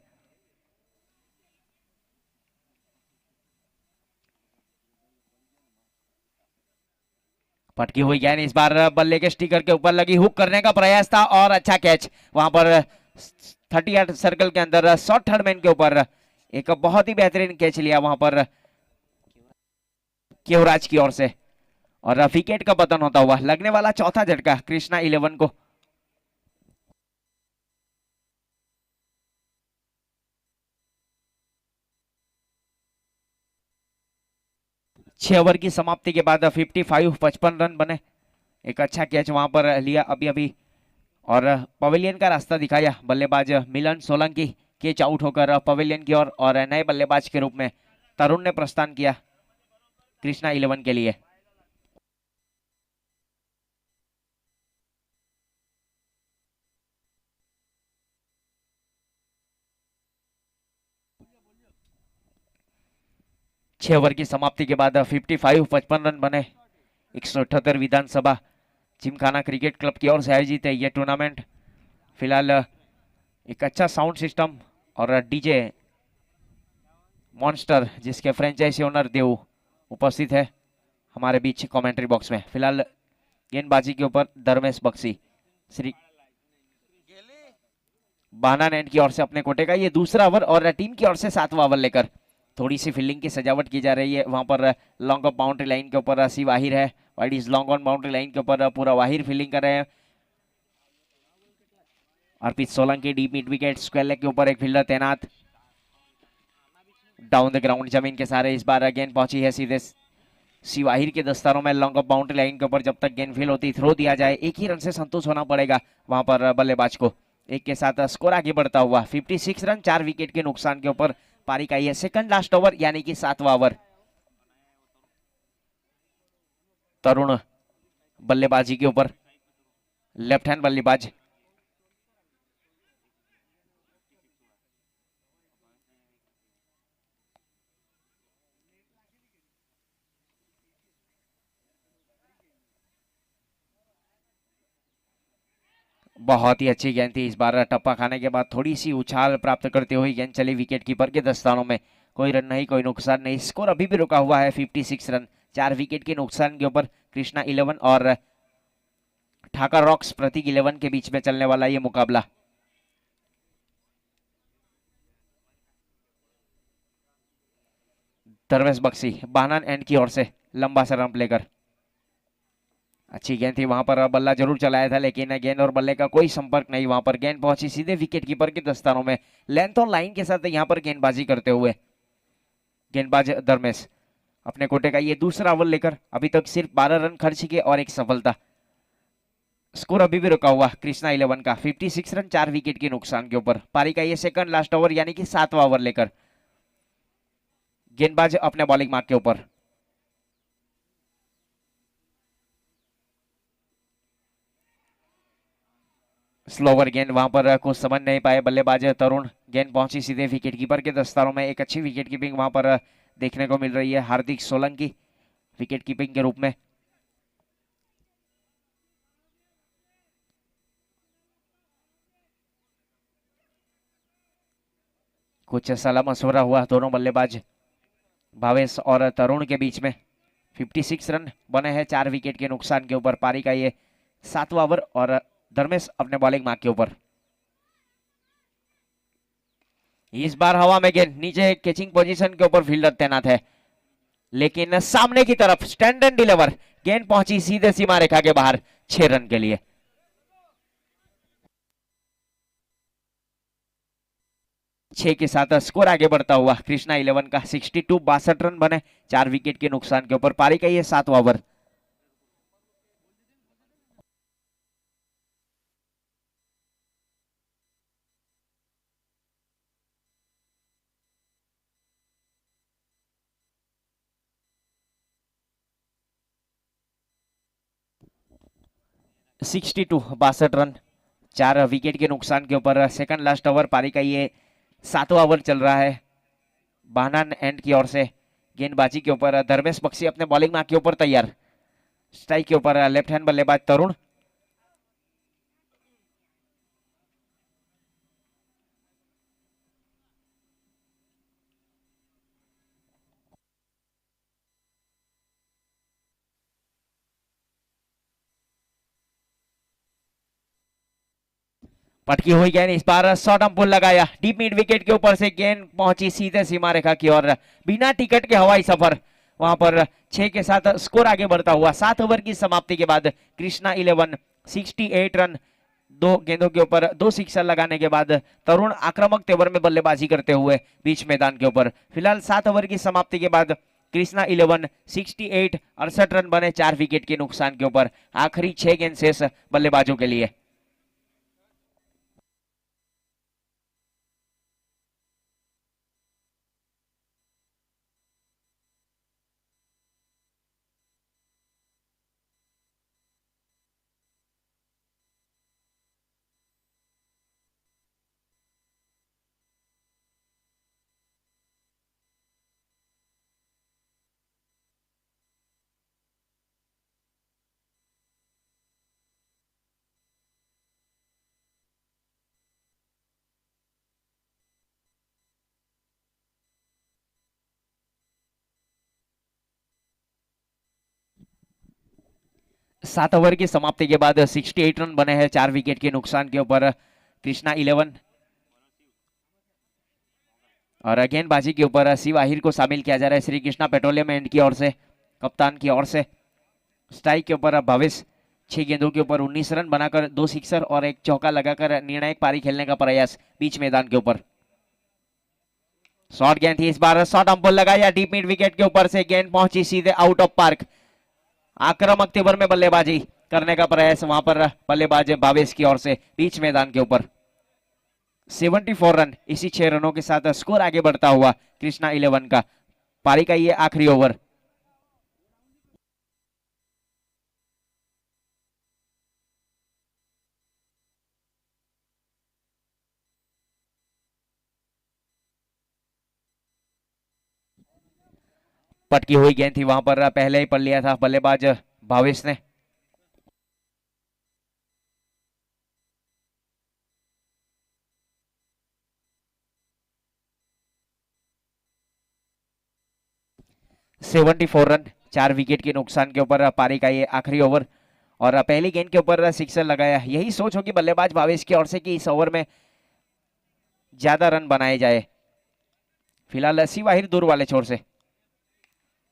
पटकी हुई गेंद इस बार बल्ले के स्टिकर के ऊपर लगी, हुक करने का प्रयास था और अच्छा कैच वहां पर 38 सर्कल के अंदर शॉर्ट थर्डमैन के ऊपर। एक बहुत ही बेहतरीन कैच लिया वहां पर केवराज की ओर से और विकेट का पतन होता हुआ लगने वाला चौथा झटका कृष्णा 11 को। 6 ओवर की समाप्ति के बाद 55 55 रन बने। एक अच्छा कैच वहां पर लिया अभी अभी और पवेलियन का रास्ता दिखाया बल्लेबाज मिलन सोलंकी। कैच आउट होकर पवेलियन की ओर और नए बल्लेबाज के रूप में तरुण ने प्रस्थान किया कृष्णा 11 के लिए। छह ओवर की समाप्ति के बाद 55 55 रन बने। 178 विधानसभा जिमखाना क्रिकेट क्लब की ओर से आयोजित है ये टूर्नामेंट। फिलहाल एक अच्छा साउंड सिस्टम और डीजे मॉन्स्टर जिसके फ्रेंचाइजी ओनर देव उपस्थित है हमारे बीच कमेंट्री बॉक्स में। फिलहाल गेंदबाजी के ऊपर धर्मेश बख्शी श्री बाना एंड की ओर से अपने कोटे का ये दूसरा ओवर और टीम की ओर से 7वां ओवर लेकर थोड़ी सी फील्डिंग की सजावट की जा रही है। वहां पर लॉन्ग ऑफ बाउंड्री लाइन के ऊपर सी वाहिर है, wide is long on boundary line के ऊपर पूरा वाहिर फील्डिंग कर रहे हैं। Arpit Solanki deep mid wicket square leg के ऊपर एक फील्डर तैनात। डाउन द ग्राउंड जमीन के सारे इस बार गेंद पहुंची है सीधे सिवाहिर के दस्तारों में लॉन्ग ऑफ बाउंड्री लाइन के ऊपर। जब तक गेंद फील होती थ्रो दिया जाए, एक ही रन से संतुष्ट होना पड़ेगा वहां पर बल्लेबाज को। एक के साथ स्कोर आगे बढ़ता हुआ 56 रन 4 विकेट के नुकसान के ऊपर पारी का यह सेकंड लास्ट ओवर यानी कि 7वां ओवर। तरुण बल्लेबाजी के ऊपर, लेफ्ट हैंड बल्लेबाज। बहुत ही अच्छी गेंद थी इस बार, टप्पा खाने के बाद थोड़ी सी उछाल प्राप्त करते हुए गेंद चली विकेट कीपर के दस्तानों में। कोई रन नहीं, कोई नुकसान नहीं, स्कोर अभी भी रुका हुआ है 56 रन 4 विकेट के नुकसान के ऊपर। कृष्णा 11 और ठाकर रॉक्स प्रतीक 11 के बीच में चलने वाला ये मुकाबला। धर्मेश बख्शी बानन एंड की ओर से लंबा सा रन लेकर, अच्छी गेंद थी, वहां पर बल्ला जरूर चलाया था लेकिन गेंद और बल्ले का कोई संपर्क नहीं। वहां पर गेंद पहुंची सीधे विकेट कीपर के दस्तानों में। लेंथ और लाइन के साथ यहां पर गेंदबाजी करते हुए गेंदबाज धर्मेश अपने कोटे का ये दूसरा ओवर लेकर अभी तक सिर्फ 12 रन खर्च किए और एक सफलता। स्कोर अभी भी रुका हुआ कृष्णा 11 का 56 रन 4 विकेट के नुकसान के ऊपर। पारी का ये सेकंड लास्ट ओवर यानी कि 7वां ओवर लेकर गेंदबाज अपने बॉलिंग मार्क के ऊपर। स्लोवर गेंद, वहां पर कुछ समझ नहीं पाए बल्लेबाज तरुण। गेंद पहुंची सीधे विकेट कीपर के दस्तानों में। एक अच्छी विकेट कीपिंग वहां पर देखने को मिल रही है हार्दिक सोलंकी विकेट कीपिंग के रूप में। कुछ सलाह मशवरा हुआ दोनों बल्लेबाज भावेश और तरुण के बीच में। 56 रन बने हैं 4 विकेट के नुकसान के ऊपर। पारी का ये 7वां ओवर और धर्मेश अपने बॉलिंग मार्क के ऊपर। इस बार हवा में गेंद नीचे कैचिंग पोजीशन के ऊपर फील्डर तैनात है लेकिन सामने की तरफ स्टैंड एंड डिलीवर गेंद पहुंची सीधे सीमा रेखा के बाहर 6 रन के लिए। छह के साथ स्कोर आगे बढ़ता हुआ कृष्णा 11 का 62 रन बने 4 विकेट के नुकसान के ऊपर। पारी का ये 7वां over. Sixty two 62 run 4 wicket के नुकसान के ऊपर सेकंड लास्ट ओवर। पारी का ये 7वां ओवर चल रहा है। बानन एंड की ओर से गेंदबाजी के ऊपर धर्मेश बख्शी अपने बॉलिंग मार्क के ऊपर तैयार। स्ट्राइक के ऊपर लेफ्ट हैंड बल्लेबाज तरुण। पटकी हुई गेंद इस बार शॉर्ट पुल लगाया डीप मिड विकेट के ऊपर से गेंद पहुंची सीधे सीमा रेखा की ओर। बिना टिकट के हवाई सफर वहां पर 6 के साथ स्कोर आगे बढ़ता हुआ 7 ओवर की समाप्ति के बाद कृष्णा 11 68 रन 2 गेंदों के ऊपर 2 सिक्सर लगाने के बाद तरुण आक्रामक तेवर में बल्लेबाजी करते हुए बीच मैदान के ऊपर। फिलहाल 7 ओवर की समाप्ति के बाद कृष्णा 11 68 68 रन बने 4 विकेट के नुकसान के ऊपर। आखिरी 6 गेंद शेष बल्लेबाजों के लिए। 7 ओवर की समाप्ति के बाद 68 रन बने हैं 4 विकेट के नुकसान के ऊपर कृष्णा 11। और गेंदबाजी के ऊपर शिव आहिर को शामिल किया जा रहा है श्री कृष्णा पेट्रोलियम एंड की ओर से, कप्तान की ओर से। स्ट्राइक के ऊपर भावेश 6 गेंदों के ऊपर 19 रन बनाकर 2 सिक्सर और 1 चौका लगाकर निर्णायक पारी खेलने का प्रयास बीच मैदान के ऊपर। शॉर्ट गेंद थी, इस बार शॉर्ट अंपोल लगाया डीप मिड विकेट के ऊपर से, गेंद पहुंची सीधे आउट ऑफ पार्क। आक्रामक तेवर में बल्लेबाजी करने का प्रयास वहां पर बल्लेबाज भावेश की ओर से बीच मैदान के ऊपर। 74 रन, इसी 6 रनों के साथ स्कोर आगे बढ़ता हुआ कृष्णा 11 का। पारी का ये आखिरी ओवर। पटकी हुई गेंद थी, वहां पर पहले ही पढ़ लिया था बल्लेबाज भावेश ने। ...74 रन 4 विकेट के नुकसान के ऊपर पारी का ये आखिरी ओवर। और पहली गेंद के ऊपर सिक्सर लगाया। यही सोच होगी बल्लेबाज भावेश की ओर से कि इस ओवर में ज्यादा रन बनाए जाए। फिलहाल शिव आहिर दूर वाले छोर से।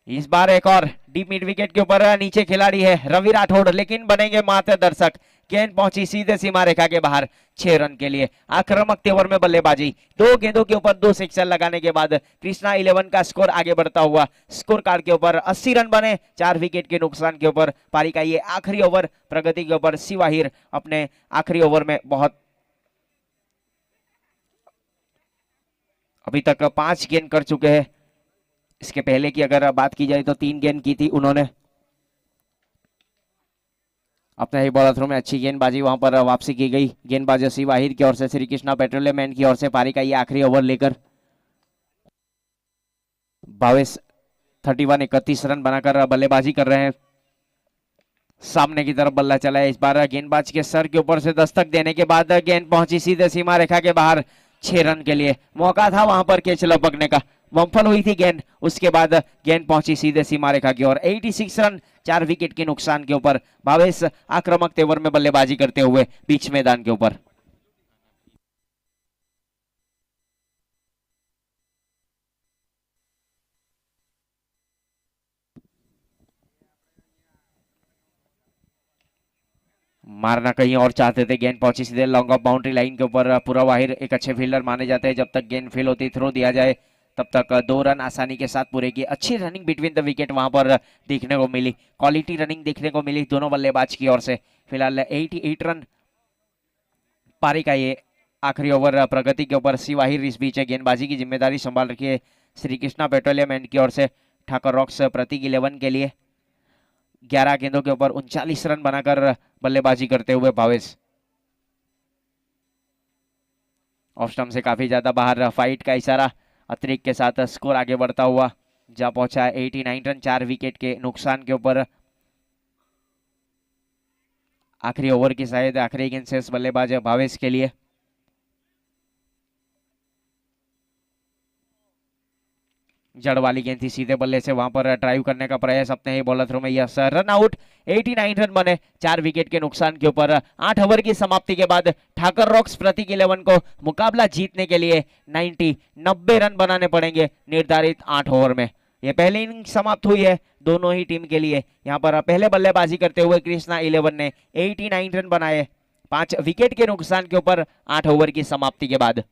इस बार एक और डीप मिड विकेट के ऊपर नीचे खिलाड़ी है रवि राठौड़, लेकिन बनेंगे मात्र दर्शक। गेंद पहुंची सीधे सीमा रेखा के बाहर 6 रन के लिए। आक्रामक तेवर में बल्लेबाजी, 2 गेंदों के ऊपर 2 सिक्सर लगाने के बाद कृष्णा 11 का स्कोर आगे बढ़ता हुआ। स्कोर कार्ड के ऊपर 80 रन बने 4 विकेट के नुकसान के ऊपर। पारी का ये आखिरी ओवर प्रगति के ऊपर शिव आहिर अपने आखिरी ओवर में बहुत अभी तक 5 गेंद कर चुके हैं। इसके पहले की अगर बात की जाए तो 3 गेंद की थी उन्होंने। अपने ही बॉलर थ्रो में अच्छी गेंदबाजी वहां पर वापसी की गई गेंदबाज शिव आहिर की ओर से, श्री कृष्णा पेट्रोलियम एंड की ओर से। पारी का ये आखिरी ओवर लेकर भावेश 31 रन बनाकर बल्लेबाजी कर रहे हैं। सामने की तरफ बल्ला चला है, इस बार गेंदबाज के सर के ऊपर से दस्तक देने के बाद गेंद पहुंची सीधे सीमा रेखा के बाहर 6 रन के लिए। मौका था वहां पर कैच लपकने का, बम्फल हुई थी गेंद, उसके बाद गेंद पहुंची सीधे सीमा रेखा की ओर। 86 रन 4 विकेट के नुकसान के ऊपर भावेश आक्रामक तेवर में बल्लेबाजी करते हुए बीच मैदान के ऊपर। मारना कहीं और चाहते थे, गेंद पहुंची सीधे लॉन्ग ऑफ बाउंड्री लाइन के ऊपर। पूरा वाहिर एक अच्छे फील्डर माने जाते हैं, जब तक गेंद फेल होती थ्रो दिया जाए तब तक 2 रन आसानी के साथ पूरे की। अच्छी रनिंग बिटवीन द विकेट वहां पर देखने को मिली, क्वालिटी रनिंग देखने को मिली दोनों बल्लेबाज की ओर से। फिलहाल 88 रन पारी का ये आखिरी ओवर प्रगति के ऊपर। शिव आहिर इस बीच गेंदबाजी की जिम्मेदारी संभाल रखी है श्री कृष्णा पेट्रोलियम एंड की ओर से। ठाकुर रॉक्स प्रतीक 11 के लिए 11 गेंदों के ऊपर 39 रन बनाकर बल्लेबाजी करते हुए भावेश। ऑफ स्टंप से काफी ज्यादा बाहर, फाइट का इशारा अतिरिक्त के साथ स्कोर आगे बढ़ता हुआ जा पहुंचा 89 रन 4 विकेट के नुकसान के ऊपर। आखिरी ओवर की शायद आखिरी गेंद शेष बल्लेबाज भावेश के लिए। जड़ वाली गेंद थी, सीधे बल्ले से वहां पर ड्राइव करने का प्रयास अपने ही बॉलर थ्रो में। Yes, run out. 89 रन बने 4 विकेट के नुकसान के ऊपर। 8 ओवर की समाप्ति के बाद ठाकुर रॉक्स प्रतीक 11 को मुकाबला जीतने के लिए 90 रन बनाने पड़ेंगे निर्धारित 8 ओवर में। ये पहली इनिंग समाप्त हुई है दोनों ही टीम के लिए। यहाँ पर पहले बल्लेबाजी करते हुए कृष्णा 11 ने 89 रन बनाए 5 विकेट के नुकसान के ऊपर 8 ओवर की समाप्ति के बाद।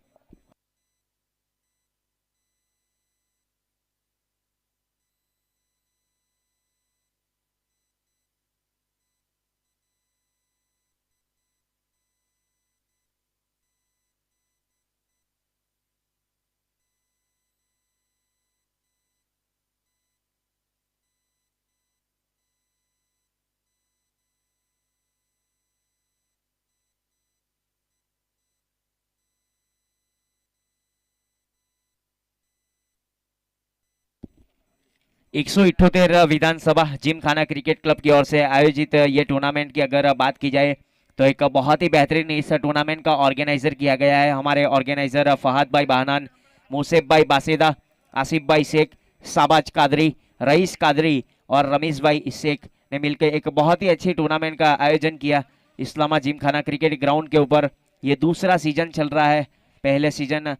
...178 विधानसभा जिमखाना क्रिकेट क्लब की ओर से आयोजित ये टूर्नामेंट की अगर बात की जाए तो एक बहुत ही बेहतरीन इस टूर्नामेंट का ऑर्गेनाइजर किया गया है। हमारे ऑर्गेनाइजर फहद भाई बहनान, मुसेफ भाई बासेदा, आसिफ भाई शेख, साबाज कादरी, रईस कादरी और रमीश भाई शेख ने मिलकर एक बहुत ही अच्छी टूर्नामेंट का आयोजन किया इस्लामा जिमखाना क्रिकेट ग्राउंड के ऊपर। ये दूसरा सीजन चल रहा है, पहले सीजन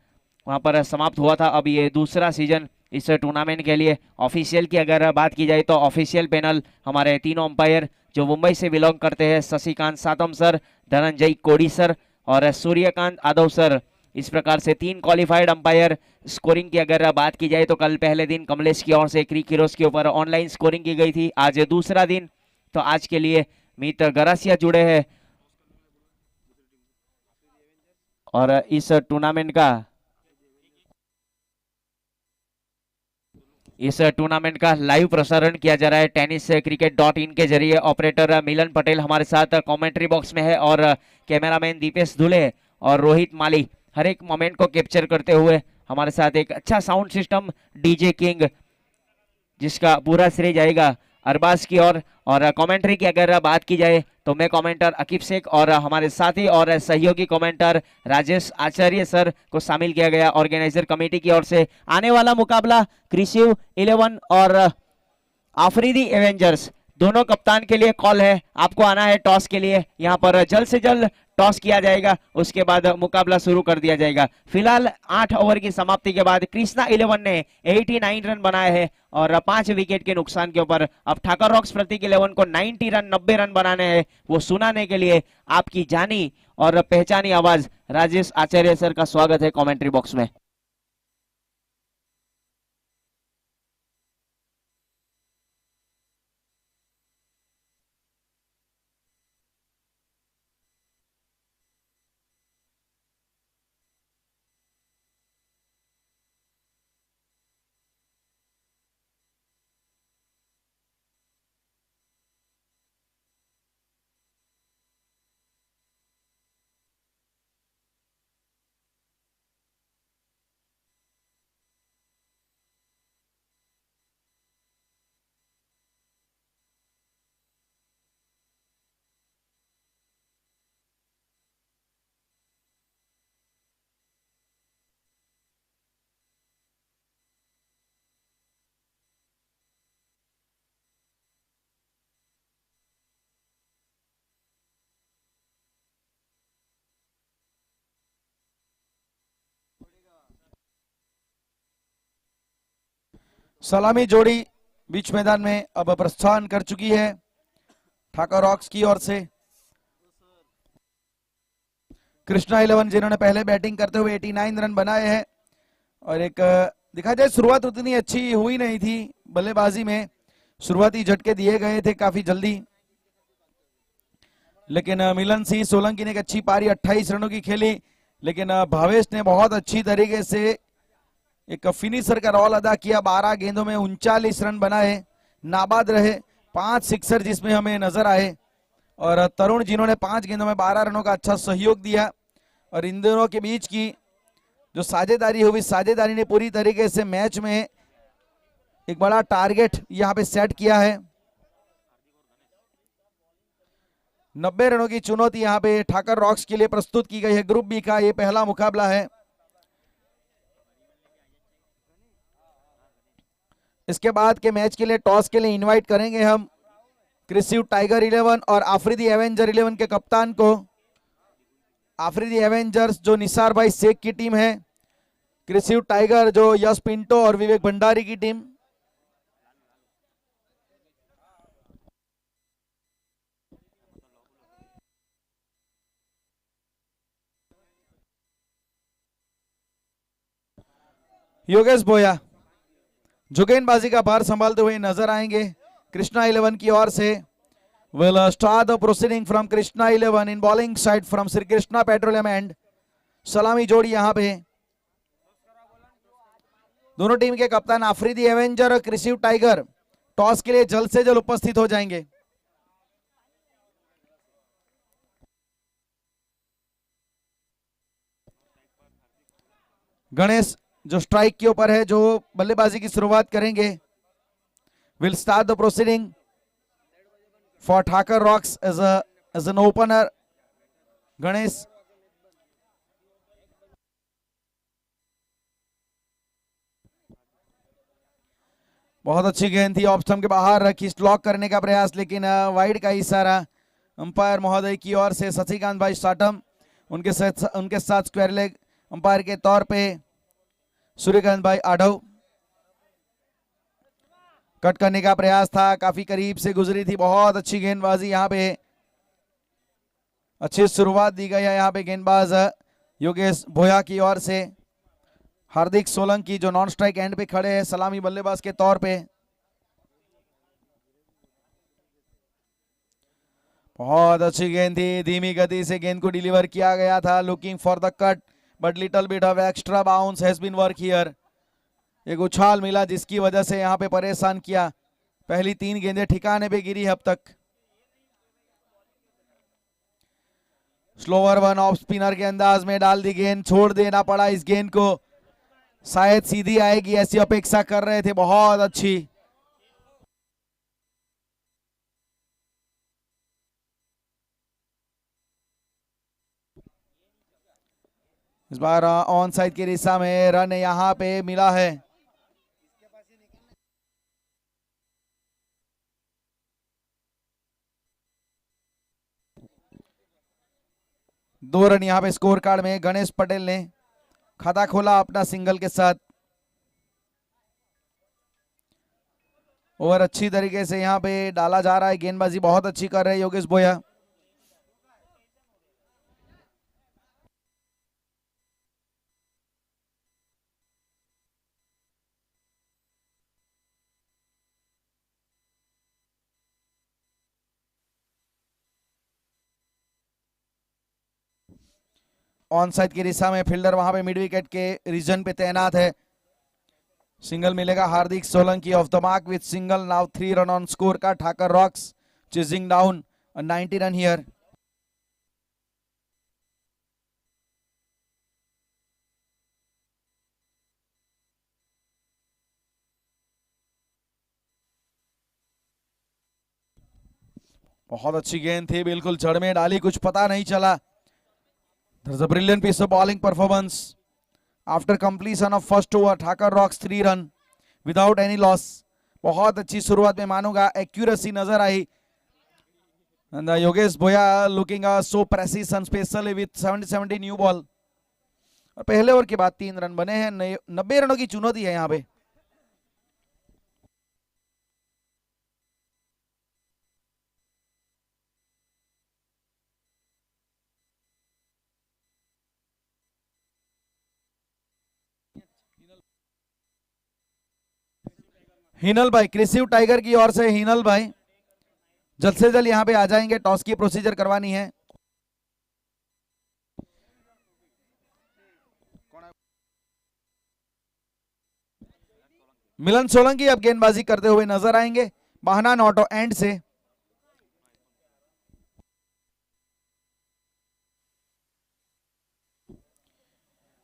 वहां पर समाप्त हुआ था, अब ये दूसरा सीजन इस टूर्नामेंट के लिए। ऑफिशियल की अगर बात की जाए तो ऑफिशियल पैनल हमारे तीनों अंपायर जो मुंबई से बिलोंग करते हैं, शशिकांत सातम सर, धनंजय कोड़ी सर और सूर्यकांत यादव सर। इस प्रकार से 3 क्वालिफाइड अंपायर। स्कोरिंग की अगर बात की जाए तो कल पहले दिन कमलेश की ओर से क्रिक हीरोज के ऊपर ऑनलाइन स्कोरिंग की गई थी, आज दूसरा दिन, तो आज के लिए मीत गरासिया जुड़े हैं और इस टूर्नामेंट का लाइव प्रसारण किया जा रहा है tenniscricket.in के जरिए। ऑपरेटर मिलन पटेल हमारे साथ कमेंट्री बॉक्स में है और कैमरामैन दीपेश दुले और रोहित माली हर एक मोमेंट को कैप्चर करते हुए हमारे साथ एक अच्छा साउंड सिस्टम डीजे किंग, जिसका पूरा श्रेय जाएगा अरबाज की ओर। और कमेंट्री की अगर बात की जाए तो मैं कमेंटर अकीब शेख और हमारे साथी और सहयोगी कमेंटर राजेश आचार्य सर को शामिल किया गया ऑर्गेनाइजर कमेटी की ओर से। आने वाला मुकाबला क्रिशिव 11 और आफरीदी एवेंजर्स दोनों कप्तान के लिए कॉल है। आपको आना है टॉस के लिए, यहाँ पर जल्द से जल्द टॉस किया जाएगा, उसके बाद मुकाबला शुरू कर दिया जाएगा। फिलहाल 8 ओवर की समाप्ति के बाद कृष्णा 11 ने 89 रन बनाए हैं और 5 विकेट के नुकसान के ऊपर अब ठाकर रॉक्स प्रतीक 11 को 90 रन बनाने हैं। वो सुनाने के लिए आपकी जानी और पहचानी आवाज राजेश आचार्य सर का स्वागत है कमेंट्री बॉक्स में। सलामी जोड़ी बीच मैदान में अब प्रस्थान कर चुकी है ठाकर रॉक्स की ओर से। कृष्णा 11 जिन्होंने पहले बैटिंग करते हुए 89 रन बनाए हैं और एक दिखा जाए शुरुआत उतनी अच्छी हुई नहीं थी बल्लेबाजी में, शुरुआती झटके दिए गए थे काफी जल्दी, लेकिन मिलन सिंह सोलंकी ने एक अच्छी पारी 28 रनों की खेली, लेकिन भावेश ने बहुत अच्छी तरीके से एक फिनिशर का रोल अदा किया। 12 गेंदों में 39 रन बनाए, नाबाद रहे, 5 सिक्सर जिसमें हमें नजर आए, और तरुण जिन्होंने 5 गेंदों में 12 रनों का अच्छा सहयोग दिया। और इन दोनों के बीच की जो साझेदारी हुई, साझेदारी ने पूरी तरीके से मैच में एक बड़ा टारगेट यहां पे सेट किया है। 90 रनों की चुनौती यहां पे ठाकर रॉक्स के लिए प्रस्तुत की गई है। ग्रुप बी का ये पहला मुकाबला है। इसके बाद के मैच के लिए टॉस के लिए इनवाइट करेंगे हम क्रिसिव टाइगर 11 और आफरीदी एवेंजर 11 के कप्तान को। आफरीदी एवेंजर्स जो निसार भाई शेख की टीम है, क्रिसिव टाइगर जो यश पिंटो और विवेक भंडारी की टीम। योगेश बोया जो गेंदबाजी का भार संभालते हुए नजर आएंगे कृष्णा 11 की ओर से। will start the proceeding from Krishna 11 in bowling side from Sri Krishna Petroleum and सलामी जोड़ी यहां पे दोनों टीम के कप्तान आफरीदी एवेंजर और क्रिसिव टाइगर टॉस के लिए जल्द से जल्द उपस्थित हो जाएंगे। गणेश जो स्ट्राइक के ऊपर है, जो बल्लेबाजी की शुरुआत करेंगे। Will start the proceeding for Thakar rocks as an opener Ganesh. बहुत अच्छी गेंद थी, ऑफ स्टंप के बाहर रखी, स्लॉक करने का प्रयास, लेकिन वाइड का इशारा अंपायर महोदय की ओर से शशिकांत भाई साटम, उनके साथ स्क्वायर लेग अंपायर के तौर पे सूर्यकांत भाई आडव। कट करने का प्रयास था, काफी करीब से गुजरी थी, बहुत अच्छी गेंदबाजी यहाँ पे, अच्छी शुरुआत दी गई है यहाँ पे गेंदबाज योगेश भोया की ओर से। हार्दिक सोलंकी जो नॉन स्ट्राइक एंड पे खड़े हैं सलामी बल्लेबाज के तौर पे। बहुत अच्छी गेंद थी, धीमी गति से गेंद को डिलीवर किया गया था, looking for the cut but little bit of extra bounce has been work here. एक उछाल मिला जिसकी वजह से यहाँ पे परेशान किया, पहली 3 गेंदें ठिकाने पे गिरी अब तक। स्लोवर वन ऑफ स्पिनर के अंदाज में डाल दी गेंद, छोड़ देना पड़ा इस गेंद को, शायद सीधी आएगी ऐसी अपेक्षा कर रहे थे, बहुत अच्छी। इस बार ऑन साइड की दिशा में रन यहां पे मिला है। दो रन यहां पे स्कोर कार्ड में गणेश पटेल ने खाता खोला अपना सिंगल के साथ। ओवर अच्छी तरीके से यहां पे डाला जा रहा है, गेंदबाजी बहुत अच्छी कर रहे हैं योगेश भोया। ऑन साइड की दिशा में फील्डर वहां पे मिड विकेट के रीजन पे तैनात है। सिंगल मिलेगा Hardik Solanki off the mark with single, now 3 run on score का। Thakar rocks chasing down 90 run here. बहुत अच्छी गेंद थी, बिल्कुल जड़ में डाली, कुछ पता नहीं चला। There's a brilliant piece of bowling performance. After completion of first over, Thakur rocks 3 run without any loss. बहुत अच्छी शुरुआत में मानूंगा, एक्यूरेसी नजर आई। And Yogesh Bhoya looking so precise and especially with 70 new ball. और पहले ओवर के बाद 3 रन बने हैं, 90 रनों की चुनौती है यहाँ पे। हिनल भाई क्रिसिव टाइगर की ओर से, हिनल भाई जल्द से जल्द यहां पे आ जाएंगे, टॉस की प्रोसीजर करवानी है। मिलन सोलंकी अब गेंदबाजी करते हुए नजर आएंगे बहाना नॉटो एंड से।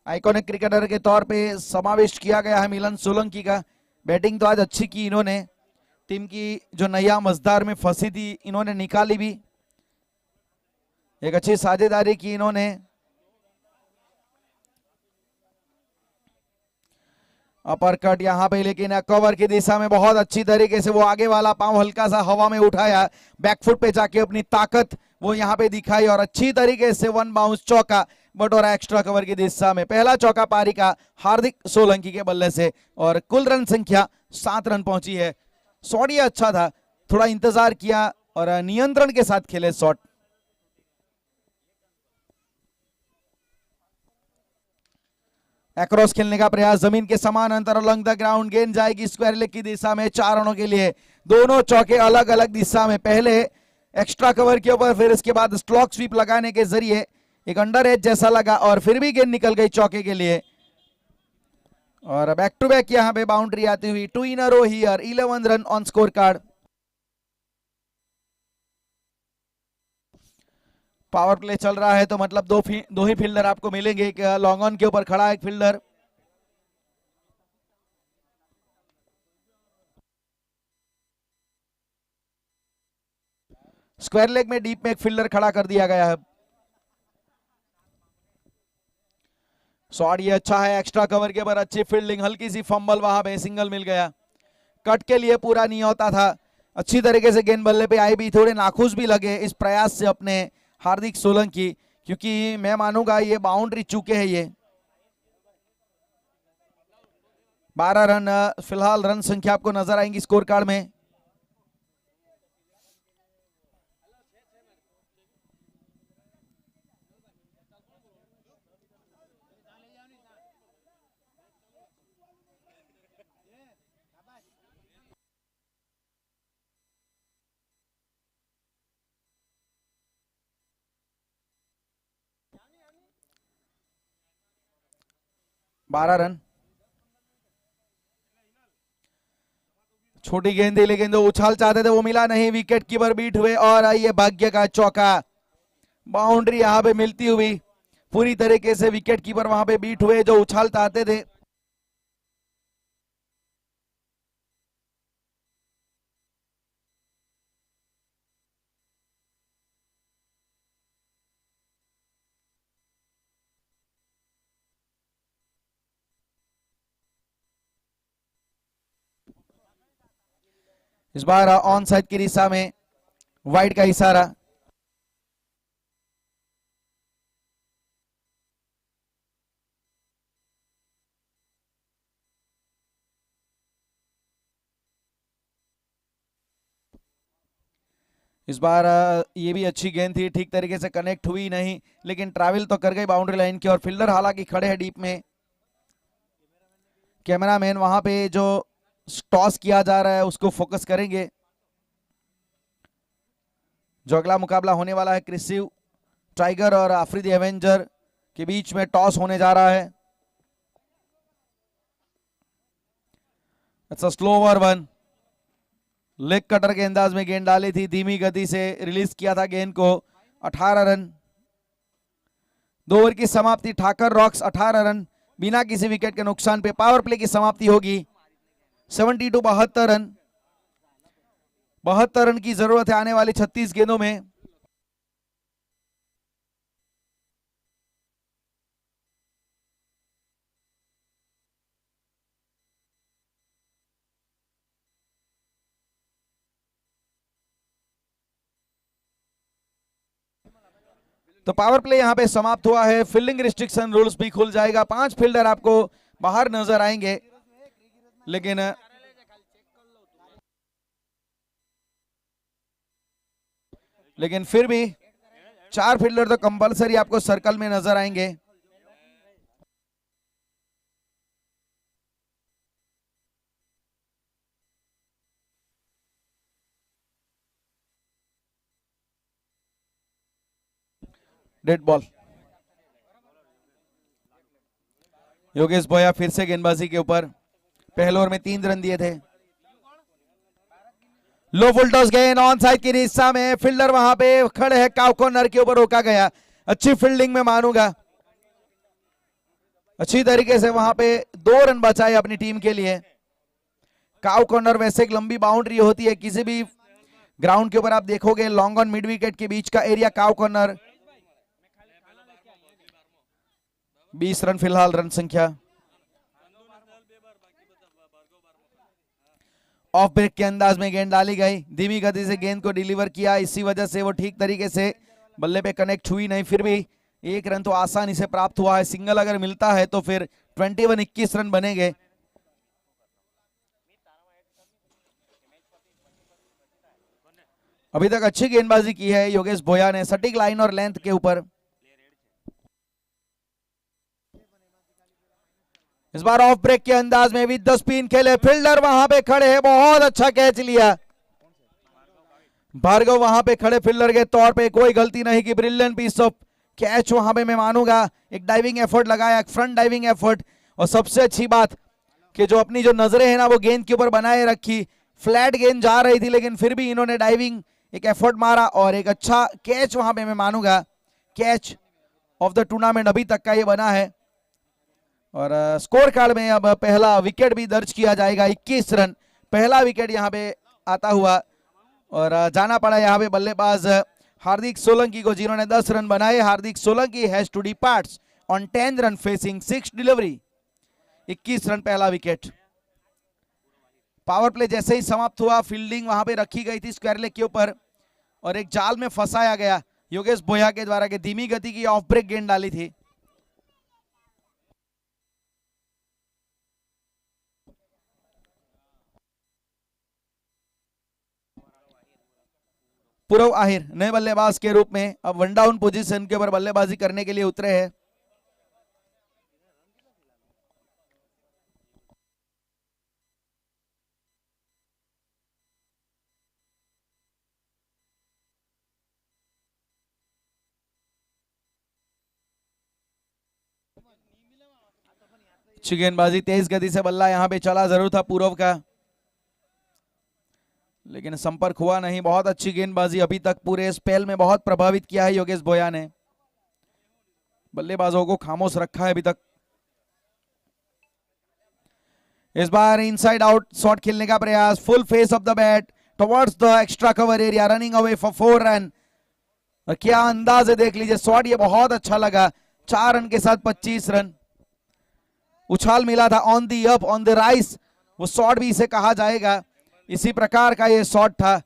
आइकॉनिक क्रिकेटर के तौर पे समावेश किया गया है मिलन सोलंकी का। बैटिंग तो आज अच्छी की इन्होंने, टीम की जो नैया मझधार में फंसी थी इन्होंने निकाली भी, एक अच्छी साझेदारी की इन्होंने। अपर कट यहाँ पे, लेकिन कवर की दिशा में बहुत अच्छी तरीके से वो आगे वाला पांव हल्का सा हवा में उठाया, बैकफुट पे जाके अपनी ताकत वो यहाँ पे दिखाई और अच्छी तरीके से 1 बाउंस चौका बटोरा एक्स्ट्रा कवर की दिशा में। पहला चौका पारी का हार्दिक सोलंकी के बल्ले से और कुल रन संख्या 7 रन पहुंची है। शॉट ये अच्छा था, थोड़ा इंतजार किया और नियंत्रण के साथ खेले शॉट। अक्रॉस खेलने का प्रयास, जमीन के समान अंतर अलॉन्ग द ग्राउंड, गेंद जाएगी स्क्वायर लेग की दिशा में 4 रनों के लिए। दोनों चौके अलग अलग दिशा में, पहले एक्स्ट्रा कवर के ऊपर, फिर इसके बाद स्ट्रोक स्वीप लगाने के जरिए एक अंडर एज जैसा लगा और फिर भी गेंद निकल गई चौके के लिए। और बैक टू बैक यहां पे बाउंड्री आती हुई, 2 in a row here, 11 run on score card. Power play चल रहा है तो मतलब दो ही फील्डर आपको मिलेंगे, एक लॉन्ग ऑन के ऊपर खड़ा एक फील्डर। स्क्वायर लेग में डीप में एक फील्डर खड़ा कर दिया गया है। शॉट ये अच्छा है, एक्स्ट्रा कवर के ऊपर अच्छी फील्डिंग, हल्की सी फंबल, वहां पे सिंगल मिल गया। कट के लिए पूरा नहीं होता था। अच्छी तरीके से गेंद बल्ले पे आई भी, थोड़े नाखुश भी लगे इस प्रयास से अपने हार्दिक सोलंकी, क्योंकि मैं मानूंगा ये बाउंड्री चूके हैं। ये 12 रन फिलहाल रन संख्या आपको नजर आएंगी स्कोर कार्ड में। बारह रन, छोटी गेंद थी लेकिन जो उछाल चाहते थे वो मिला नहीं। विकेट कीपर बीट हुए और आइए भाग्य का चौका। बाउंड्री यहां पे मिलती हुई पूरी तरीके से विकेट कीपर वहां पे बीट हुए जो उछाल चाहते थे। इस बार ऑन साइड की दिशा में वाइड का इशारा। इस बार ये भी अच्छी गेंद थी, ठीक तरीके से कनेक्ट हुई नहीं लेकिन ट्रैवल तो कर गई बाउंड्री लाइन की। और फील्डर हालांकि खड़े हैं डीप में। कैमरामैन वहां पे जो टॉस किया जा रहा है उसको फोकस करेंगे। जो अगला मुकाबला होने वाला है क्रिसिव टाइगर और अफरीदी एवेंजर के बीच में टॉस होने जा रहा है। अच्छा, slow over one, leg cutter के अंदाज में गेंद डाली थी, धीमी गति से रिलीज किया था गेंद को। 18 रन, 2 ओवर की समाप्ति। ठाकर रॉक्स 18 रन बिना किसी विकेट के नुकसान पे। पावर प्ले की समाप्ति होगी 72 72 रन। 72 रन की जरूरत है आने वाली 36 गेंदों में। तो पावर प्ले यहां पे समाप्त हुआ है। फील्डिंग रिस्ट्रिक्शन रूल्स भी खुल जाएगा। 5 फील्डर आपको बाहर नजर आएंगे लेकिन फिर भी 4 फील्डर तो कंपलसरी आपको सर्कल में नजर आएंगे। Dead ball. योगेश भोया फिर से गेंदबाजी के ऊपर। पहले ओवर में 3 रन दिए थे। लो फुल टॉस गेंद ऑन साइड की दिशा में। फील्डर वहां पे खड़े हैं, काउ कॉर्नर के ऊपर रोका गया। अच्छी फील्डिंग में मानूंगा। अच्छी तरीके से वहां पे 2 रन बचाए अपनी टीम के लिए। काउ कॉर्नर वैसे एक लंबी बाउंड्री होती है किसी भी ग्राउंड के ऊपर। आप देखोगे लॉन्ग ऑन मिड विकेट के बीच का एरिया काउ कॉर्नर। 20 रन फिलहाल रन संख्या। ऑफ ब्रेक के अंदाज में गेंद डाली गई, धीमी गति से गेंद को डिलीवर किया, इसी वजह से वो ठीक तरीके से बल्ले पे कनेक्ट हुई नहीं। फिर भी 1 रन तो आसानी से प्राप्त हुआ है। सिंगल अगर मिलता है तो फिर 21 रन बनेंगे। अभी तक अच्छी गेंदबाजी की है योगेश भोया ने, सटीक लाइन और लेंथ के ऊपर। इस बार ऑफ ब्रेक के अंदाज में विद द स्पिन खेले। फील्डर वहां पे खड़े हैं, बहुत अच्छा कैच लिया। भार्गव वहां पे खड़े फील्डर के तौर पे, कोई गलती नहीं की। ब्रिलियंट पीस ऑफ कैच वहां पे मैं मानूंगा। एक डाइविंग एफर्ट लगाया, एक फ्रंट डाइविंग एफर्ट। और सबसे अच्छी बात कि जो अपनी जो नजरें हैं ना वो गेंद के ऊपर बनाए रखी। फ्लैट गेंद जा रही थी लेकिन फिर भी इन्होंने डाइविंग एक एफर्ट मारा और एक अच्छा कैच वहां पे मैं मानूंगा। कैच ऑफ द टूर्नामेंट अभी तक का ये बना है। और स्कोर कार्ड में अब पहला विकेट भी दर्ज किया जाएगा। 21 रन पहला विकेट यहां पे आता हुआ। और जाना पड़ा यहां पे बल्लेबाज हार्दिक सोलंकी को, जिन्होंने 10 रन बनाए। Hardik Solanki has to depart on 10 run facing 6 delivery. 21 run पहला विकेट। पावर प्ले जैसे ही समाप्त हुआ, फील्डिंग वहां पे रखी गई थी स्क्वायर लेग के ऊपर और एक जाल में फंसाया गया योगेश भोया के द्वारा के धीमी गति की ऑफ ब्रेक गेंद डाली थी। पूरव आहिर नए बल्लेबाज के रूप में अब वन डाउन पोजीशन के ऊपर बल्लेबाजी करने के लिए उतरे हैं। अच्छी गेंदबाजी, तेज गति से बल्ला यहां पे चला जरूर था पूरव का, लेकिन संपर्क हुआ नहीं। बहुत अच्छी गेंदबाजी, अभी तक पूरे स्पेल में बहुत प्रभावित किया है योगेश भोया ने, बल्लेबाजों को खामोश रखा है अभी तक। इस बार इनसाइड आउट शॉट खेलने का प्रयास, full face of the bat towards the extra cover area, running away for 4 run. और क्या अंदाज है, देख लीजिए शॉट, ये बहुत अच्छा लगा। 4 रन के साथ 25 रन, उछाल मिला था on the up on the rice, वो शॉट भी इसे कहा जाएगा। इसी प्रकार का ये शॉट था,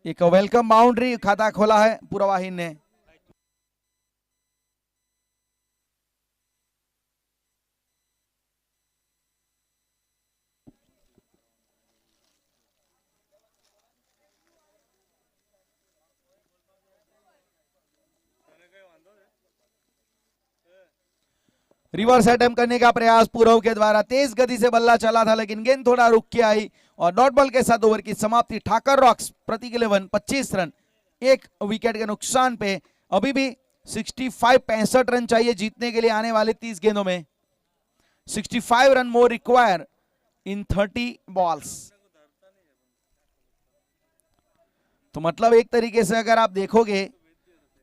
एक वेलकम बाउंड्री खाता खोला है पूर्वाहीन ने। रिवर्स अटेम्प्ट करने का प्रयास पूरव के द्वारा, तेज गति से बल्ला चला था लेकिन गेंद थोड़ा रुक के आई और डॉट बॉल के साथ ओवर की समाप्ति। ठाकर रॉक्स प्रति के 25 रन, 1 विकेट के नुकसान पे। अभी भी 65 रन चाहिए जीतने के लिए आने वाले 30 गेंदों में। 65 रन मोर रिक्वायर इन 30 बॉल्स। तो मतलब एक तरीके से अगर आप देखोगे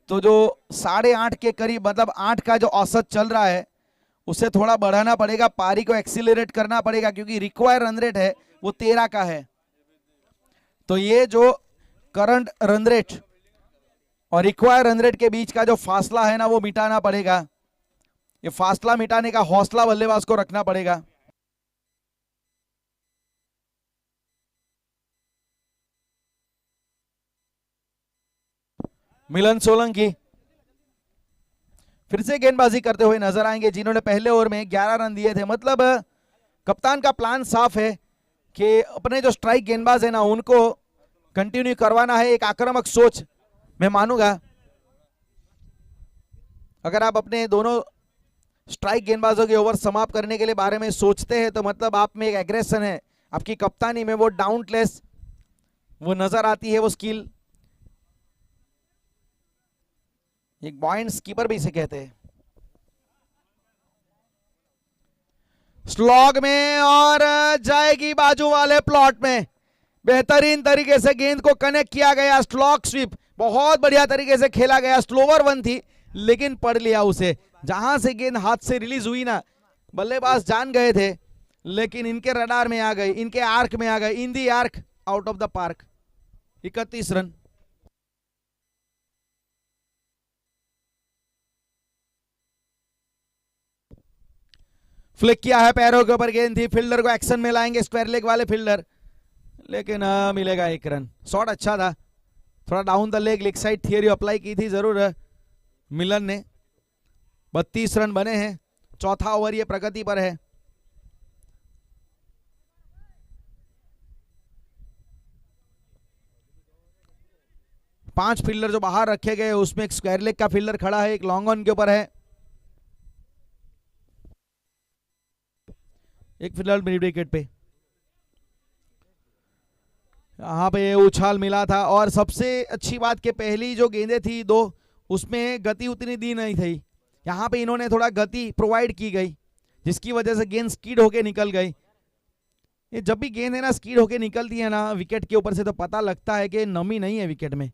तो जो 8.5 के करीब, मतलब 8 का जो औसत चल रहा है उसे थोड़ा बढ़ाना पड़ेगा, पारी को एक्सीलरेट करना पड़ेगा, क्योंकि रिक्वायर रन रेट है वो 13 का है। तो ये जो करंट रन रेट और रिक्वायर रन रेट के बीच का जो फासला है ना, वो मिटाना पड़ेगा। ये फासला मिटाने का हौसला बल्लेबाज को रखना पड़ेगा। मिलन सोलंकी फिर से गेंदबाजी करते हुए नजर आएंगे, जिन्होंने पहले ओवर में 11 रन दिए थे। मतलब कप्तान का प्लान साफ है कि अपने जो स्ट्राइक गेंदबाज है ना, उनको कंटिन्यू करवाना है। एक आक्रामक सोच मैं मानूंगा। अगर आप अपने दोनों स्ट्राइक गेंदबाजों के ओवर समाप्त करने के लिए बारे में सोचते हैं तो मतलब आप में एक एग्रेशन है, आपकी कप्तानी में वो डाउनलेस वो नजर आती है, वो स्किल। एक बॉइंट स्कीपर भी इसे कहते हैं। स्लॉग में और जाएगी बाजू वाले प्लॉट में, बेहतरीन तरीके से गेंद को कनेक्ट किया गया। स्लॉग स्वीप बहुत बढ़िया तरीके से खेला गया। स्लोवर वन थी लेकिन पढ़ लिया उसे। जहां से गेंद हाथ से रिलीज हुई ना, बल्लेबाज जान गए थे, लेकिन इनके रडार में आ गई, इनके आर्क में आ गई, in the arc, out of the park. 31 run. Flick किया है, पैरों के ऊपर गेंद थी, फील्डर को एक्शन में लाएंगे स्क्वायर लेग वाले फील्डर, लेकिन मिलेगा 1 रन। शॉट अच्छा था, थोड़ा down the leg, leg side theory apply की थी जरूर मिलन ने। 32 रन बने हैं, चौथा ओवर ये प्रगति पर है। पांच फील्डर जो बाहर रखे गए उसमें एक स्क्वायर लेग का फील्डर खड़ा है, एक लॉन्ग ऑन के ऊपर है, एक फील्डर मिड विकेट पे। यहां पे उछाल मिला था और सबसे अच्छी बात कि पहली जो गेंदें थी 2, उसमें गति उतनी दी नहीं थी। यहां पे इन्होंने थोड़ा गति प्रोवाइड की गई, जिसकी वजह से गेंद स्कीड होके निकल गई। ये जब भी गेंद है ना स्कीड होके निकलती है ना विकेट के ऊपर से, तो पता लगता है कि नमी नहीं है विकेट में,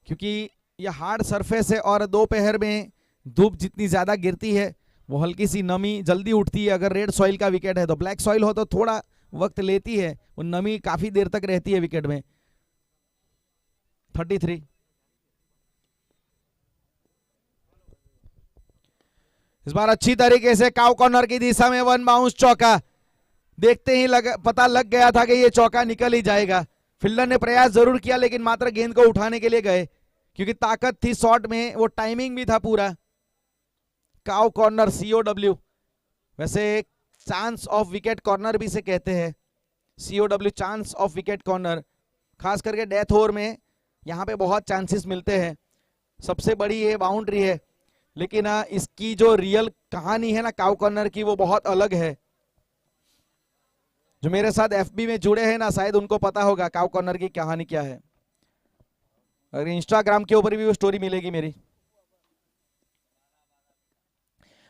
क्योंकि यह हार्ड सरफेस है और दोपहर में धूप जितनी ज्यादा गिरती है वो हल्की सी नमी जल्दी उठती है। अगर रेड सॉइल का विकेट है तो, ब्लैक सॉइल हो तो थोड़ा वक्त लेती है, वो नमी काफी देर तक रहती है विकेट में। 33। इस बार अच्छी तरीके से काउ कॉर्नर की दिशा में वन बाउंस चौका। देखते ही पता लग गया था कि ये चौका निकल ही जाएगा। फील्डर ने प्रयास जरूर किया लेकिन मात्र गेंद को उठाने के लिए गए, क्योंकि ताकत थी शॉट में, वो टाइमिंग भी था पूरा। काउ कॉर्नर COW, वैसे चांस ऑफ विकेट कॉर्नर भी से कहते हैं। COW chance of wicket corner, खास करके डेथ ओवर में यहाँ पे बहुत चांसेस मिलते हैं। सबसे बड़ी ये बाउंड्री है, लेकिन इसकी जो रियल कहानी है ना काउ कॉर्नर की, वो बहुत अलग है। जो मेरे साथ FB में जुड़े हैं ना, शायद उनको पता होगा काउ कॉर्नर की कहानी क्या है। अगर इंस्टाग्राम के ऊपर भी वो स्टोरी मिलेगी मेरी।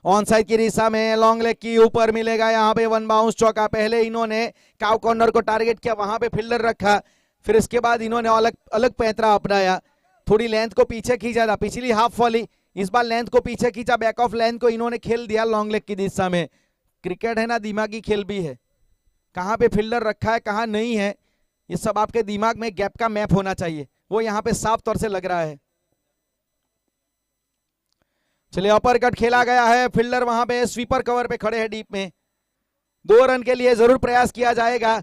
ऑन साइड की दिशा में लॉन्ग लेग की ऊपर मिलेगा यहाँ पे वन बाउंस चौका। पहले इन्होंने काउ कॉर्नर को टारगेट किया, वहां पे फील्डर रखा, फिर इसके बाद इन्होंने अलग अलग पैंतरा अपनाया। थोड़ी लेंथ को पीछे खींचा था, पिछली हाफ वॉली, इस बार लेंथ को पीछे खींचा, बैक ऑफ लेंथ को इन्होंने खेल दिया लॉन्ग लेग की दिशा में। क्रिकेट है ना, दिमागी खेल भी है। कहाँ पे फील्डर रखा है कहाँ नहीं है, ये सब आपके दिमाग में गैप का मैप होना चाहिए, वो यहाँ पे साफ तौर से लग रहा है। चलिए अपर कट खेला गया है, फील्डर वहां पे स्वीपर कवर पे खड़े हैं डीप में। 2 रन के लिए जरूर प्रयास किया जाएगा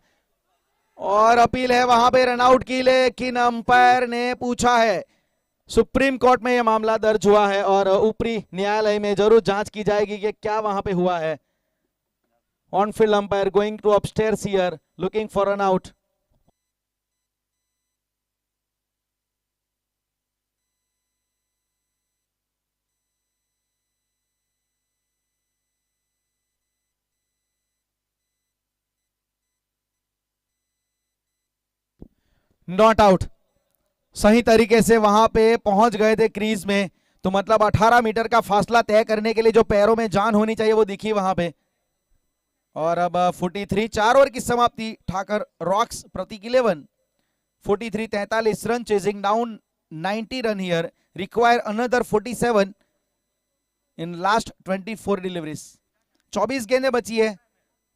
और अपील है वहां पे रनआउट की, लेकिन अंपायर ने पूछा है। सुप्रीम कोर्ट में यह मामला दर्ज हुआ है और ऊपरी न्यायालय में जरूर जांच की जाएगी कि क्या वहां पे हुआ है। On field umpire going to upstairs here looking for run out. Not out. सही तरीके से वहां पे पहुंच गए थे क्रीज में, तो मतलब 18 मीटर का फासला तय करने के लिए जो पैरों में जान होनी चाहिए वो दिखी वहां पे। और अब 43, 4 ओवर की समाप्ति। Thakar rocks Prateek 11, 43 43 run, chasing down 90 run here, require another 47 in last 24 deliveries. 24 गेंदें बची है,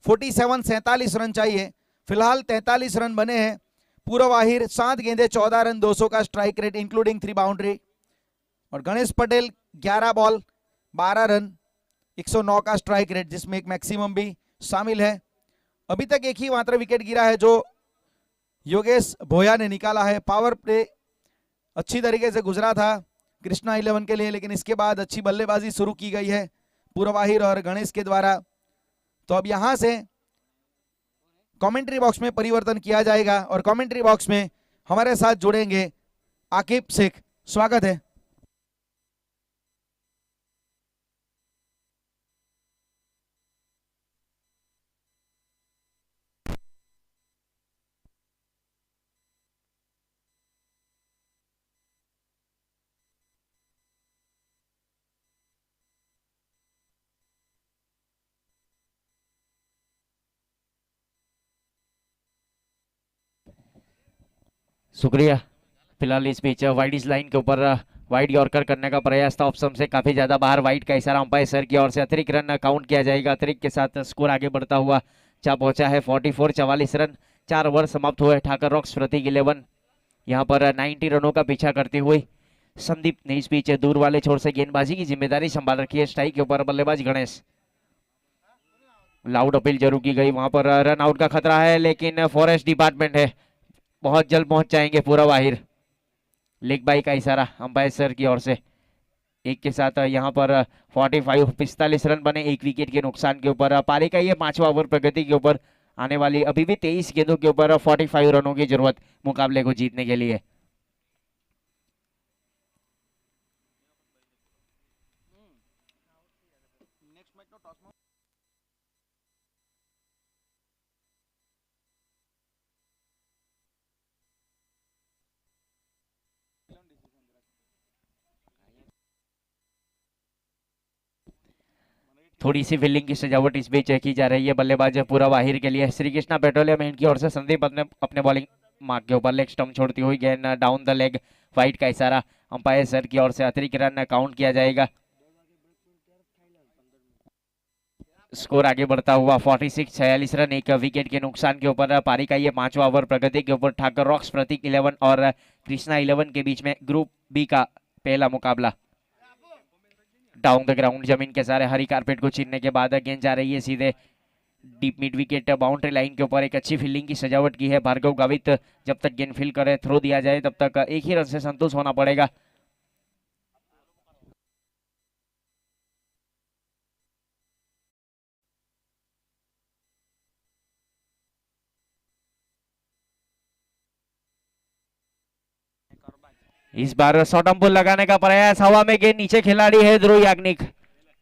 47 47 रन चाहिए। फिलहाल 43 रन बने हैं। पूरव आहिर 7 गेंदे 14 रन, 200 का स्ट्राइक रेट इंक्लूडिंग 3 बाउंड्री। और गणेश पटेल 11 बॉल 12 रन, 109 का स्ट्राइक रेट, जिसमें एक मैक्सिमम भी शामिल है। अभी तक एक ही मात्र विकेट गिरा है जो योगेश भोया ने निकाला है। पावर प्ले अच्छी तरीके से गुजरा था कृष्णा 11 के लिए, लेकिन इसके बाद अच्छी बल्लेबाजी शुरू की गई है पूरव आहिर और गणेश के द्वारा। तो अब यहां से कमेंट्री बॉक्स में परिवर्तन किया जाएगा और कमेंट्री बॉक्स में हमारे साथ जुड़ेंगे आकिब शेख। स्वागत है। शुक्रिया। फिलहाल इस बीच वाइड इस लाइन के ऊपर वाइड यॉर्कर करने का प्रयास था, ऑप्शन से काफी ज्यादा बाहर, वाइड का इशारा अंपायर सर की ओर से अतिरिक्त रन काउंट किया जाएगा। अतिरिक्त के साथ स्कोर आगे बढ़ता हुआ जा पहुंचा है 44 44 रन। 4 ओवर समाप्त हुए। ठाकर रॉक्स प्रतीक 11 यहाँ पर 90 रनों का पीछा करते हुए संदीप ने इस बीच दूर वाले छोर से गेंदबाजी की जिम्मेदारी संभाल रखी है। स्ट्राइक के ऊपर बल्लेबाज गणेश। लाउड अपील जरूर की गई, वहां पर रन आउट का खतरा है, लेकिन फॉरेस्ट डिपार्टमेंट है, बहुत जल्द पहुंच जाएंगे पूरा बाहिर। लेग बाई का इशारा अंपायर सर की ओर से। एक के साथ यहाँ पर 45 रन बने 1 विकेट के नुकसान के ऊपर। पारी का ये 5वां ओवर प्रगति के ऊपर आने वाली अभी भी 23 गेंदों के ऊपर 45 रनों की जरूरत मुकाबले को जीतने के लिए। थोड़ी सी फील्डिंग की सजावट इस बीच की जा रही है। बल्लेबाज पूरा बाहिर के लिए श्री कृष्णा पेट्रोलियम इनकी ओर से संदीप अपने बॉलिंग मार्क के ऊपर लेग स्टंप छोड़ती हुई गेंद डाउन द लेग, वाइड का इशारा अंपायर सर की ओर से। अतिरिक्त रन काउंट किया जाएगा। स्कोर आगे बढ़ता हुआ 46 46 रन 1 विकेट के नुकसान के ऊपर। पारी का ये 5वां ओवर प्रगति के ऊपर। ठाकर रॉक्स प्रतीक 11 और कृष्णा 11 के बीच में ग्रुप बी का पहला मुकाबला। डाउन द ग्राउंड जमीन के सारे हरी कारपेट को चीरने के बाद गेंद जा रही है सीधे deep mid wicket boundary line के ऊपर। एक अच्छी फील्डिंग की सजावट की है भार्गव गावित। जब तक गेंद फील्ड करे, थ्रो दिया जाए, तब तक एक ही रन से संतुष्ट होना पड़ेगा। इस बार शॉर्ट पुल लगाने का प्रयास, हवा में गेंद, नीचे खिलाड़ी है ध्रुव याग्निक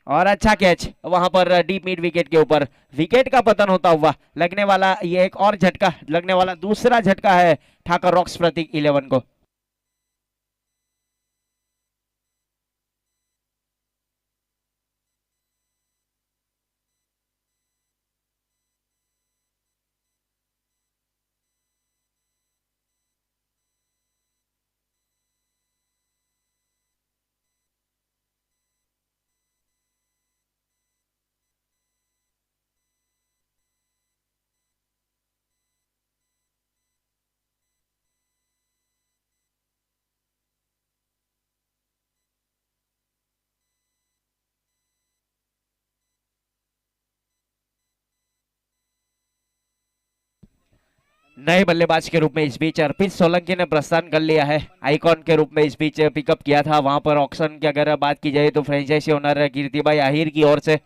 और अच्छा कैच वहां पर डीप मिड विकेट के ऊपर। विकेट का पतन होता हुआ लगने वाला ये एक और झटका, लगने वाला दूसरा झटका है ठाकर रॉक्स प्रतीक 11 को। नए बल्लेबाज के रूप में इस बीच अर्पित सोलंकी ने प्रस्थान कर लिया है। आइकॉन के रूप में इस बीच पिकअप किया था वहां पर। ऑक्शन की अगर बात की जाए तो फ्रेंचाइजी ओनर कीर्तिभाई आहिर की ओर से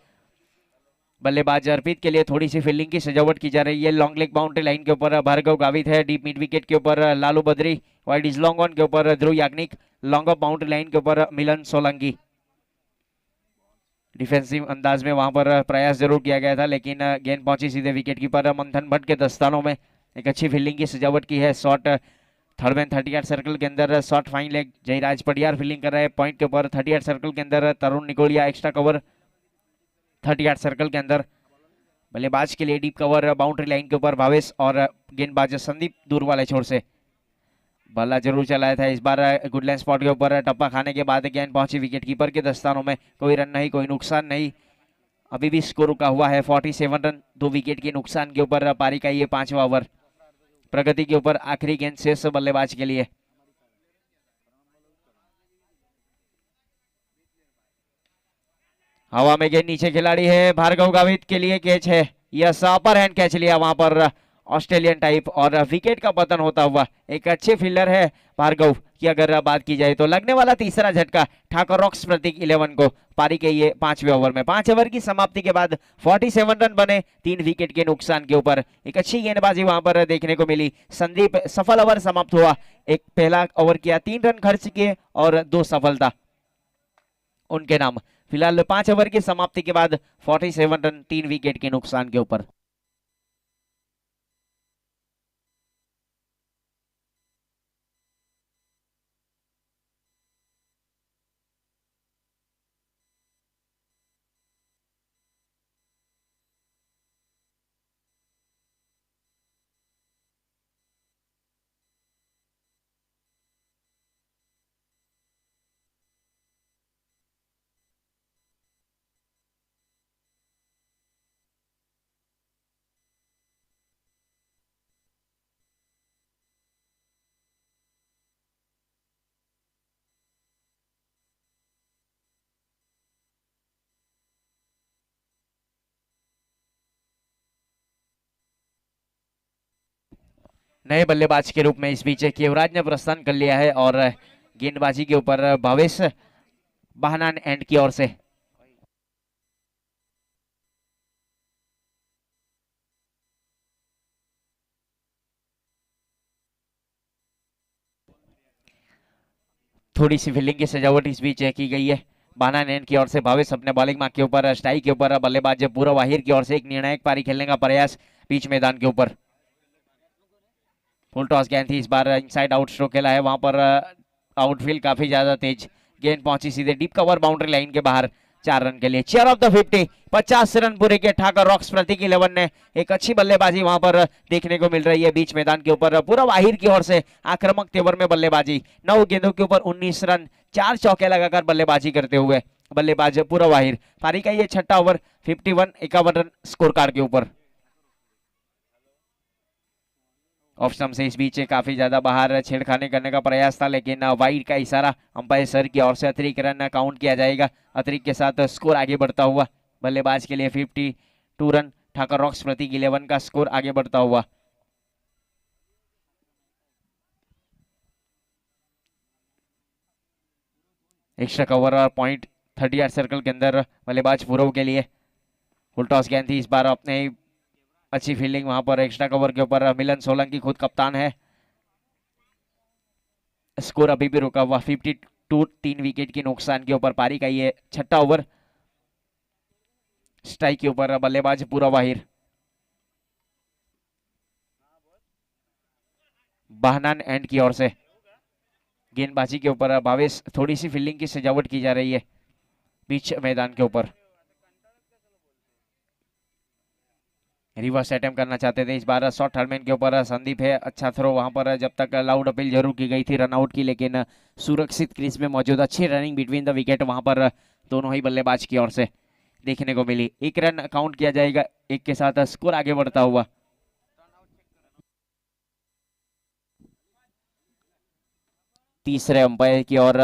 बल्लेबाज अर्पित के लिए थोड़ी सी फील्डिंग की सजावट की जा रही है। लॉन्ग लेग बाउंड्री लाइन के ऊपर भार्गव गावित है। डीप मिड विकेट के ऊपर Lalu Badri, wide is long on के ऊपर Dhruv Yagnik, long off boundary line के ऊपर मिलन सोलंकी। डिफेंसिव अंदाज में वहां पर प्रयास जरूर किया गया था, लेकिन गेंद पहुंची सीधे विकेट कीपर मंथन भट्ट के दस्तानों में। एक अच्छी फील्डिंग की सजावट की है। शॉट थर्ड मैन 38 सर्कल के अंदर, shot fine leg Jayraj Patiyar fielding कर रहे हैं पॉइंट के ऊपर 38 सर्कल के अंदर। तरुण निकोलिया एक्स्ट्रा कवर 38 सर्कल के अंदर। बल्लेबाज के लिए डीप कवर बाउंड्री लाइन के ऊपर भावेश और गेंदबाज संदीप दूर वाले छोर से बल्ला जरूर चलाया था। इस बार गुडलैंड स्पॉट के ऊपर टप्पा खाने के बाद गेंद पहुंची विकेट कीपर के दस्तानों में। कोई रन नहीं, कोई नुकसान नहीं, अभी भी स्कोर रुका हुआ है 47 रन 2 विकेट के नुकसान के ऊपर। पारी का ये 5वां ओवर प्रगति के ऊपर आखिरी गेंद शेष बल्लेबाज के लिए। हवा में गेंद, नीचे खिलाड़ी है भार्गव गावित के लिए कैच है। यह अपर हैंड कैच लिया वहां पर ऑस्ट्रेलियन टाइप और विकेट का पतन होता हुआ। एक अच्छे फील्डर है भार्गव की अगर बात की जाए तो। लगने वाला तीसरा झटका ठाकुर रॉक्स प्रतीक 11 को पारी के ये 5वें ओवर में। 5 ओवर की समाप्ति के बाद 47 रन बने 3 विकेट के नुकसान के ऊपर। एक अच्छी गेंदबाजी वहां पर देखने को मिली। संदीप सफल ओवर समाप्त हुआ। एक पहला ओवर किया, 3 रन खर्च किए और 2 सफलता उनके नाम। फिलहाल 5 ओवर की समाप्ति के बाद 47 रन 3 विकेट के नुकसान के ऊपर। नए बल्लेबाज के रूप में इस बीच केवराज ने प्रस्थान कर लिया है और गेंदबाजी के ऊपर भावेश बहनान एंड की ओर से। थोड़ी सी फील्डिंग की सजावट इस बीच की गई है बहनान एंड की ओर से। भावेश अपने बॉलिंग मार्क के ऊपर, स्ट्राइक के ऊपर बल्लेबाज पूरा वाहिर की ओर से एक निर्णायक पारी खेलने का प्रयास बीच मैदान के ऊपर। फुल टॉस गेंद थी इस बार, इनसाइड आउट स्ट्रोक खेला है वहां पर। आउटफील्ड काफी ज्यादा तेज, गेंद पहुंची सीधे डीप कवर बाउंड्री लाइन के बाहर 4 रन के लिए। चेयर ऑफ द 50, 50 रन पूरे के ठाकुर रॉक्स प्रतीक 11 ने। एक अच्छी बल्लेबाजी वहां पर देखने को मिल रही है बीच मैदान के ऊपर। पूरा वाहिर की ओर से आक्रामक तेवर में बल्लेबाजी, 9 गेंदों के ऊपर 19 रन, 4 चौके लगाकर बल्लेबाजी करते हुए बल्लेबाज पूरा वाहिर। पारी का ये 6वां ओवर 51 रन स्कोर कार्ड के ऊपर। ऑफ स्टंप से इस बीच काफी ज्यादा बाहर छेड़खानी करने का प्रयास था, लेकिन वाइड का इशारा अंपायर सर की ओर से अतिरिक्त रन काउंट किया जाएगा। अतिरिक्त के साथ स्कोर आगे बढ़ता हुआ बल्लेबाज के लिए 52 रन, ठाकर रॉक्स प्रति 11 का स्कोर आगे बढ़ता हुआ। एक्स्ट्रा कवर और पॉइंट 38 सर्कल के अंदर बल्लेबाज पूर्व के लिए। फुल टॉस गेंद थी इस बार, अपने अच्छी फील्डिंग वहां पर एक्स्ट्रा कवर के ऊपर मिलन सोलंकी खुद कप्तान है। स्कोर अभी भी रुका हुआ 52, 3 विकेट के नुकसान के ऊपर। पारी का ये छठा ओवर। स्ट्राइक के ऊपर बल्लेबाज पूरा वाहिर। बहनान एंड की ओर से गेंदबाजी के ऊपर भावेश, थोड़ी सी फील्डिंग की सजावट की जा रही है बीच मैदान के ऊपर। रिवर्स अटेम्प्ट करना चाहते थे इस बार। शॉर्ट थर्डमैन के ऊपर संदीप है, अच्छा थ्रो वहां पर जब तक लाउड अपील जरूर की गई थी रनआउट की, लेकिन सुरक्षित क्रीज में मौजूद, अच्छी रनिंग बिटवीन द विकेट वहां पर दोनों ही बल्लेबाज की ओर से देखने को मिली। एक रन काउंट किया जाएगा, एक के साथ स्कोर आगे बढ़ता हुआ। तीसरे अंपायर की ओर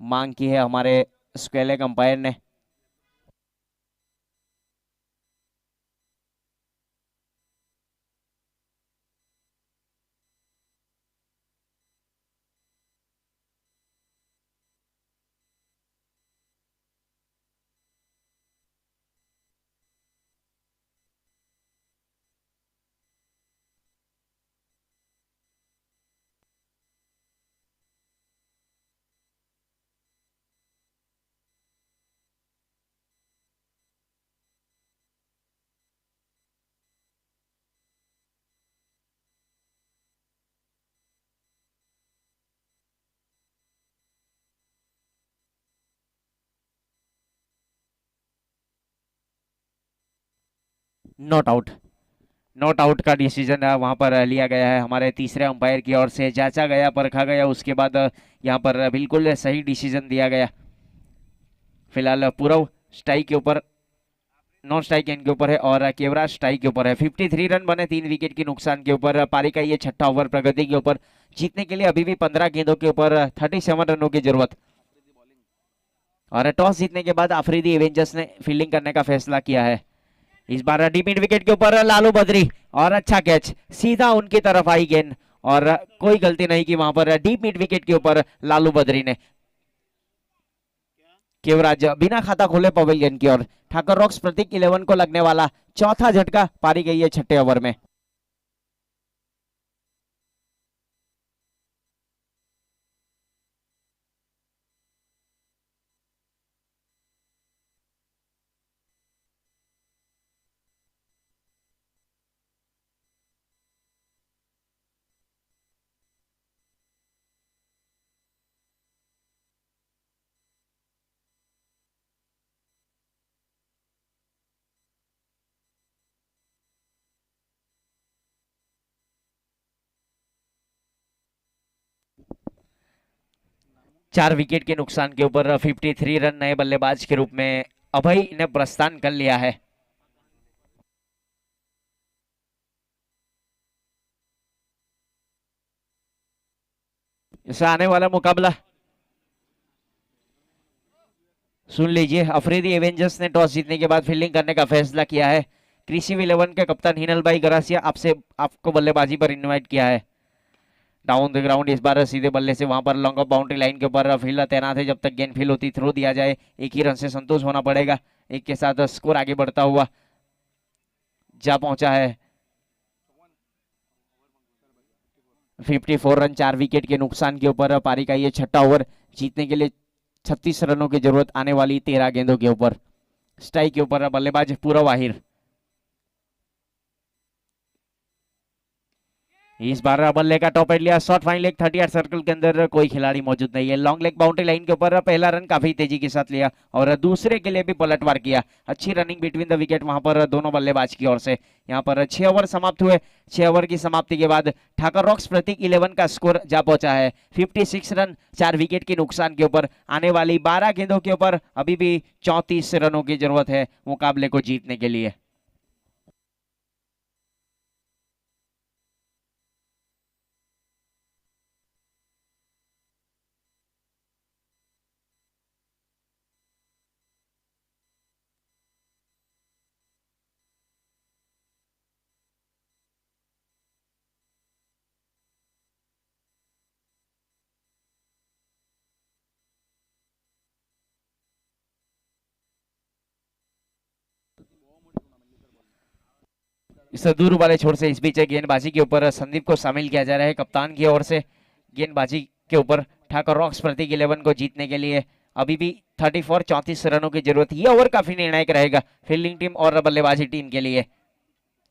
मांग की है हमारे स्क्वेलेग अंपायर ने। नॉट आउट, नॉट आउट का डिसीजन वहां पर लिया गया है हमारे तीसरे अंपायर की ओर से। जांचा गया, परखा गया, उसके बाद यहां पर बिल्कुल सही डिसीजन दिया गया। फिलहाल पूर्व स्ट्राइक के ऊपर, नॉन स्ट्राइक एंड के ऊपर है और केवराज स्ट्राइक के ऊपर है। 53 रन बने 3 विकेट के नुकसान के ऊपर। पारी का ये छठा ओवर प्रगति के ऊपर। जीतने के लिए अभी भी 15 गेंदों के ऊपर 37 रनों की जरूरत। और टॉस जीतने के बाद अफरीदी एवेंजर्स ने फील्डिंग करने का फैसला किया है। इस बार डीप मिड विकेट के ऊपर लालू बद्री, और अच्छा कैच, सीधा उनकी तरफ आई गेंद, और कोई गलती नहीं की वहां पर डीप मिड विकेट के ऊपर लालू बद्री ने। केवराज बिना खाता खोले पवेलियन की ओर। ठाकर रॉक्स प्रतीक 11 को लगने वाला चौथा झटका पारी गई है छठे ओवर में। चार विकेट के नुकसान के ऊपर 53 रन नए बल्लेबाज के रूप में अभय ने प्रस्थान कर लिया है। इसे आने वाला मुकाबला सुन लीजिए। अफरीदी एवेंजर्स ने टॉस जीतने के बाद फील्डिंग करने का फैसला किया है। कृषि 11 के कप्तान हिनल भाई गरासिया आपको बल्लेबाजी पर इनवाइट किया है। डाउन द ग्राउंड इस बार सीधे बल्ले से वहां पर लॉन्ग ऑफ बाउंड्री लाइन के ऊपर फील्डर तैनात है। जब तक गेंद फील होती थ्रो दिया जाए, एक ही रन से संतोष होना पड़ेगा। एक के साथ स्कोर आगे बढ़ता हुआ जा पहुंचा है। 54 रन 4 विकेट के नुकसान के ऊपर पारी का ये छठा ओवर। जीतने के लिए 36 रनों की जरूरत आने वाली 13 गेंदों के ऊपर। स्ट्राइक के ऊपर बल्लेबाज पूरा वाहिर। इस बार बल्ले का टॉप एंड लिया, शॉर्ट फाइन लेग 38 सर्कल के अंदर कोई खिलाड़ी मौजूद नहीं है। लॉन्ग लेग बाउंड्री लाइन के ऊपर पहला रन काफी तेजी के साथ लिया और दूसरे के लिए भी पलटवार किया। अच्छी रनिंग बिटवीन द विकेट वहां पर दोनों बल्लेबाज की ओर से। यहां पर 6 ओवर समाप्त हुए। 6 ओवर की समाप्ति के बाद ठाकर रॉक्स प्रतीक 11 का स्कोर जा पहुंचा है 56 रन 4 विकेट के नुकसान के ऊपर। आने वाली 12 गेंदों के ऊपर अभी भी 34 रनों की जरूरत है मुकाबले को जीतने के लिए। इस दूर वाले छोर से इस बीच गेंदबाजी के ऊपर संदीप को शामिल किया जा रहा है कप्तान की ओर से। गेंदबाजी के ऊपर ठाकुर रॉक्स प्रतीक 11 को जीतने के लिए अभी भी 34 रनों की जरूरत। ये ओवर काफी निर्णायक रहेगा फील्डिंग टीम और बल्लेबाजी टीम के लिए।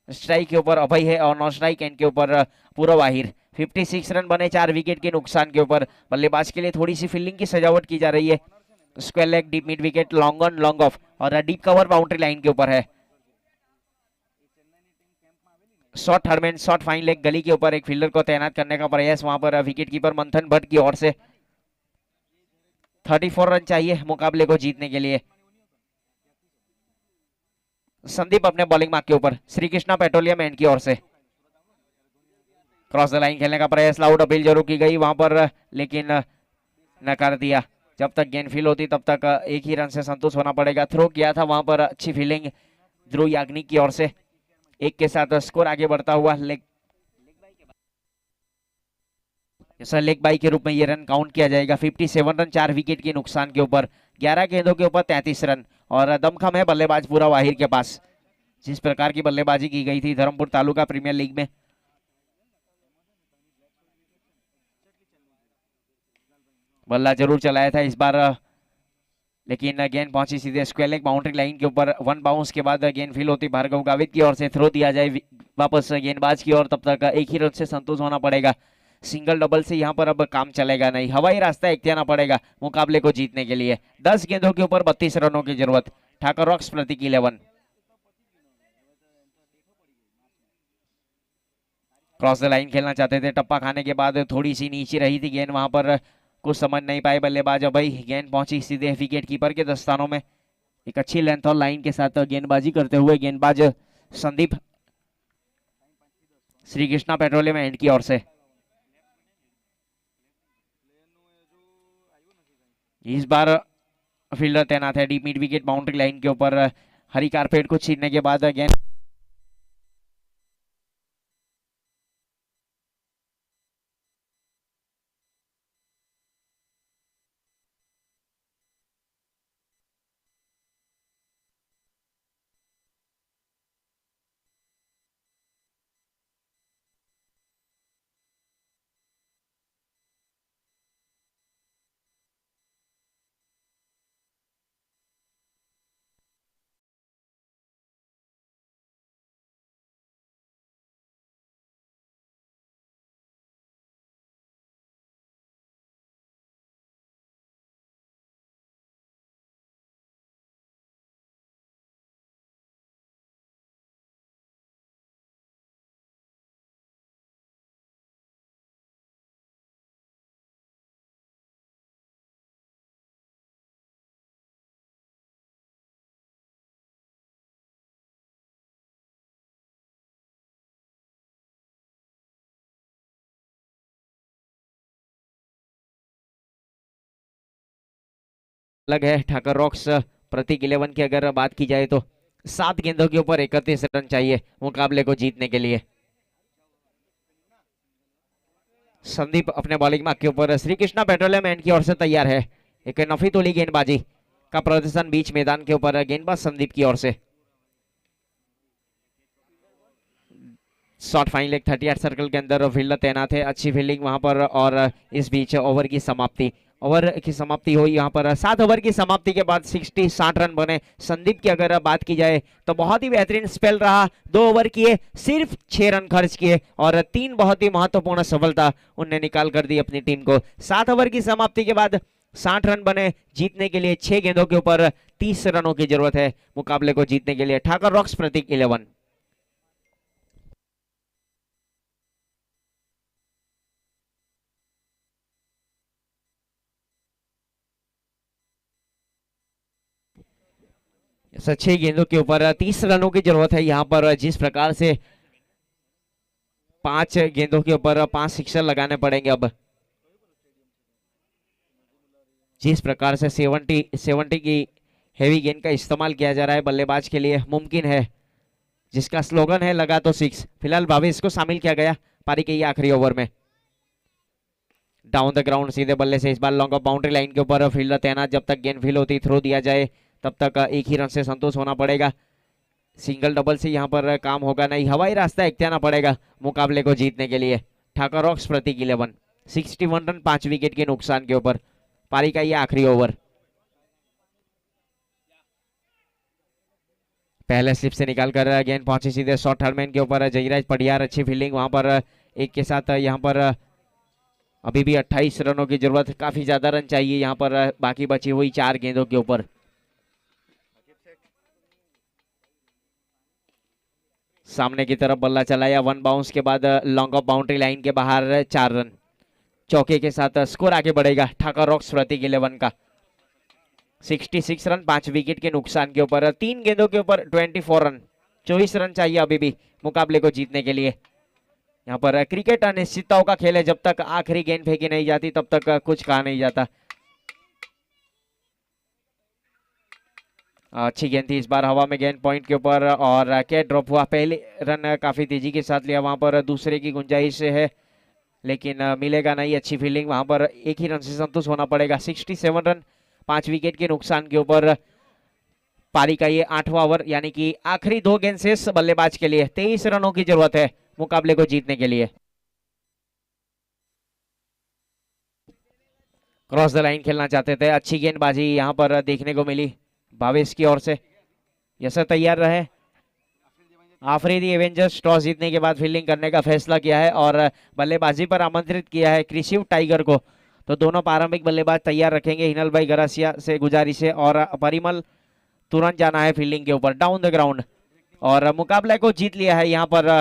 स्ट्राइक के ऊपर अभय है और नॉन स्ट्राइक एंड के ऊपर पूरव आहिर। 56 रन बने 4 विकेट के नुकसान के ऊपर। बल्लेबाज के लिए थोड़ी सी फील्डिंग की सजावट की जा रही है। Square leg, deep mid wicket, long on long off और डीप कवर बाउंड्री लाइन के ऊपर है। Short third man, short fine leg गली के ऊपर एक फील्डर को तैनात करने का प्रयास वहां पर विकेट कीपर मंथन भट्ट की ओर से। 34 रन चाहिए मुकाबले को जीतने के लिए। संदीप अपने बॉलिंग मार्क के ऊपर, श्री कृष्णा पेट्रोलियम एंड की ओर से। क्रॉस द लाइन खेलने का प्रयास, लाउड अपील जरूर की गई वहां पर लेकिन नकार दिया। जब तक गेंद फील होती तब तक एक ही रन से संतुष्ट होना पड़ेगा। थ्रो किया था वहां पर, अच्छी फील्डिंग ध्रुव याग्निक की ओर से। एक के साथ स्कोर आगे बढ़ता हुआ लेग बाई के रूप में ये रन काउंट किया जाएगा। 57 रन 4 विकेट के नुकसान के ऊपर। 11 गेंदों के ऊपर 33 रन और दमखम है बल्लेबाज पूरा वाहिर के पास। जिस प्रकार की बल्लेबाजी की गई थी धर्मपुर तालुका प्रीमियर लीग में, बल्ला जरूर चलाया था इस बार लेकिन गेंद पहुंची सीधे स्क्वायर लेग बाउंड्री लाइन के ऊपर। वन बाउंस के बाद गेंद फील होती भार्गव गावित की ओर से। थ्रो दिया जाए वापस गेंदबाज की ओर, तब तक एक ही रन से संतुष्ट होना पड़ेगा। सिंगल डबल से यहां पर अब काम चलेगा नहीं, हवाई रास्ता इख्तियार पड़ेगा मुकाबले को जीतने के लिए। 10 गेंदों के ऊपर 32 रनों की जरूरत। Thakur rocks Prateek 11। Cross the line खेलना चाहते थे, टप्पा खाने के बाद थोड़ी सी नीचे रही थी गेंद, वहां पर कुछ समझ नहीं पाए बल्लेबाज अभय। गेंद पहुंची सीधे विकेट कीपर के दस्तानों में। एक अच्छी लेंथ और लाइन के साथ गेंदबाजी करते हुए गेंदबाज संदीप श्री कृष्णा पेट्रोलियम एंड की ओर से। इस बार फील्डर तैनात है deep mid wicket boundary line के ऊपर। हरी कारपेट को छीनने के बाद गेंद अलग है। ठाकुर रॉक्स प्रतीक 11 की अगर बात की जाए तो 7 गेंदों के ऊपर 31 रन चाहिए मुकाबले को जीतने के लिए। संदीप अपने बॉलिंग मार्क के ऊपर, श्री कृष्णा पेट्रोलियम एंड की ओर से तैयार है। एक नफी तोली गेंदबाजी का प्रदर्शन बीच मैदान के ऊपर, गेंदबाज संदीप की ओर से। शॉर्ट फाइन लेग 38 सर्कल के अंदर फील्डर तैनात है, अच्छी फील्डिंग वहां पर। और इस बीच ओवर की समाप्ति हुई यहाँ पर। 7 ओवर की समाप्ति के बाद 60 रन बने। संदीप की अगर बात की जाए तो बहुत ही बेहतरीन स्पेल रहा। 2 ओवर किए, सिर्फ 6 रन खर्च किए और 3 बहुत ही महत्वपूर्ण सफलता उनने निकाल कर दी अपनी टीम को। 7 ओवर की समाप्ति के बाद 60 रन बने। जीतने के लिए 6 गेंदों के ऊपर 30 रनों की जरूरत है मुकाबले को जीतने के लिए। ठाकुर रॉक्स प्रतीक 11। छह गेंदों के ऊपर 30 रनों की जरूरत है यहाँ पर। जिस प्रकार से 5 गेंदों के ऊपर 5 सिक्सर लगाने पड़ेंगे अब। जिस प्रकार से 70 की हेवी गेंद का इस्तेमाल किया जा रहा है बल्लेबाज के लिए, मुमकिन है, जिसका स्लोगन है लगा तो 6। फिलहाल भावेश को शामिल किया गया पारी के आखिरी ओवर में। डाउन द ग्राउंड सीधे बल्ले से, इस बार लॉन्ग ऑफ बाउंड्री लाइन के ऊपर फील्डर तैनात। जब तक गेंद फील होती थ्रो दिया जाए तब तक एक ही रन से संतोष होना पड़ेगा। सिंगल डबल से यहाँ पर काम होगा नहीं, हवाई रास्ता इख्तियार पड़ेगा मुकाबले को जीतने के लिए। Thakur rocks Prateek 11, 61 run 5 wicket के नुकसान के ऊपर। पारी का ये आखिरी ओवर। पहले स्लिप से निकाल कर गेंद पहुंची सीधे शॉर्ट हरमैन के ऊपर। जयराज पडियार अच्छी फील्डिंग वहां पर, एक के साथ यहाँ पर अभी भी 28 रनों की जरूरत, काफी ज्यादा रन चाहिए यहाँ पर बाकी बची हुई 4 गेंदों के ऊपर। सामने की तरफ बल्ला चलाया, 1 बाउंस के बाद लॉन्ग ऑफ बाउंड्री लाइन के बाहर 4 रन। चौके के साथ स्कोर आगे बढ़ेगा ठाकर रॉक्स प्रतीक 11 का। 66 रन 5 विकेट के नुकसान के ऊपर। 3 गेंदों के ऊपर 24 रन, 24 रन चाहिए अभी भी मुकाबले को जीतने के लिए। यहाँ पर क्रिकेट अनिश्चितताओं का खेल है, जब तक आखिरी गेंद फेंकी नहीं जाती तब तक कुछ कहा नहीं जाता। अच्छी गेंद थी इस बार हवा में, गेंद पॉइंट के ऊपर और कैच ड्रॉप हुआ। पहले रन काफी तेजी के साथ लिया, वहां पर दूसरे की गुंजाइश है लेकिन मिलेगा नहीं। अच्छी फील्डिंग, वहां पर एक ही रन से संतुष्ट होना पड़ेगा। 67 रन 5 विकेट के नुकसान के ऊपर। पारी का ये 8वां ओवर, यानी कि आखिरी 2 गेंद शेष बल्लेबाज के लिए। 23 रनों की जरूरत है मुकाबले को जीतने के लिए। क्रॉस द लाइन खेलना चाहते थे, अच्छी गेंदबाजी यहाँ पर देखने को मिली भावेश की ओर से। यशर तैयार रहे। आफरीदी एवेंजर्स टॉस जीतने के बाद फील्डिंग करने का फैसला किया है और बल्लेबाजी पर आमंत्रित किया है क्रिशिव टाइगर को। तो दोनों प्रारंभिक बल्लेबाज तैयार रखेंगे। हिनल भाई गरासिया से गुजारिश है और परिमल तुरंत जाना है फील्डिंग के ऊपर डाउन द ग्राउंड। और मुकाबले को जीत लिया है यहाँ पर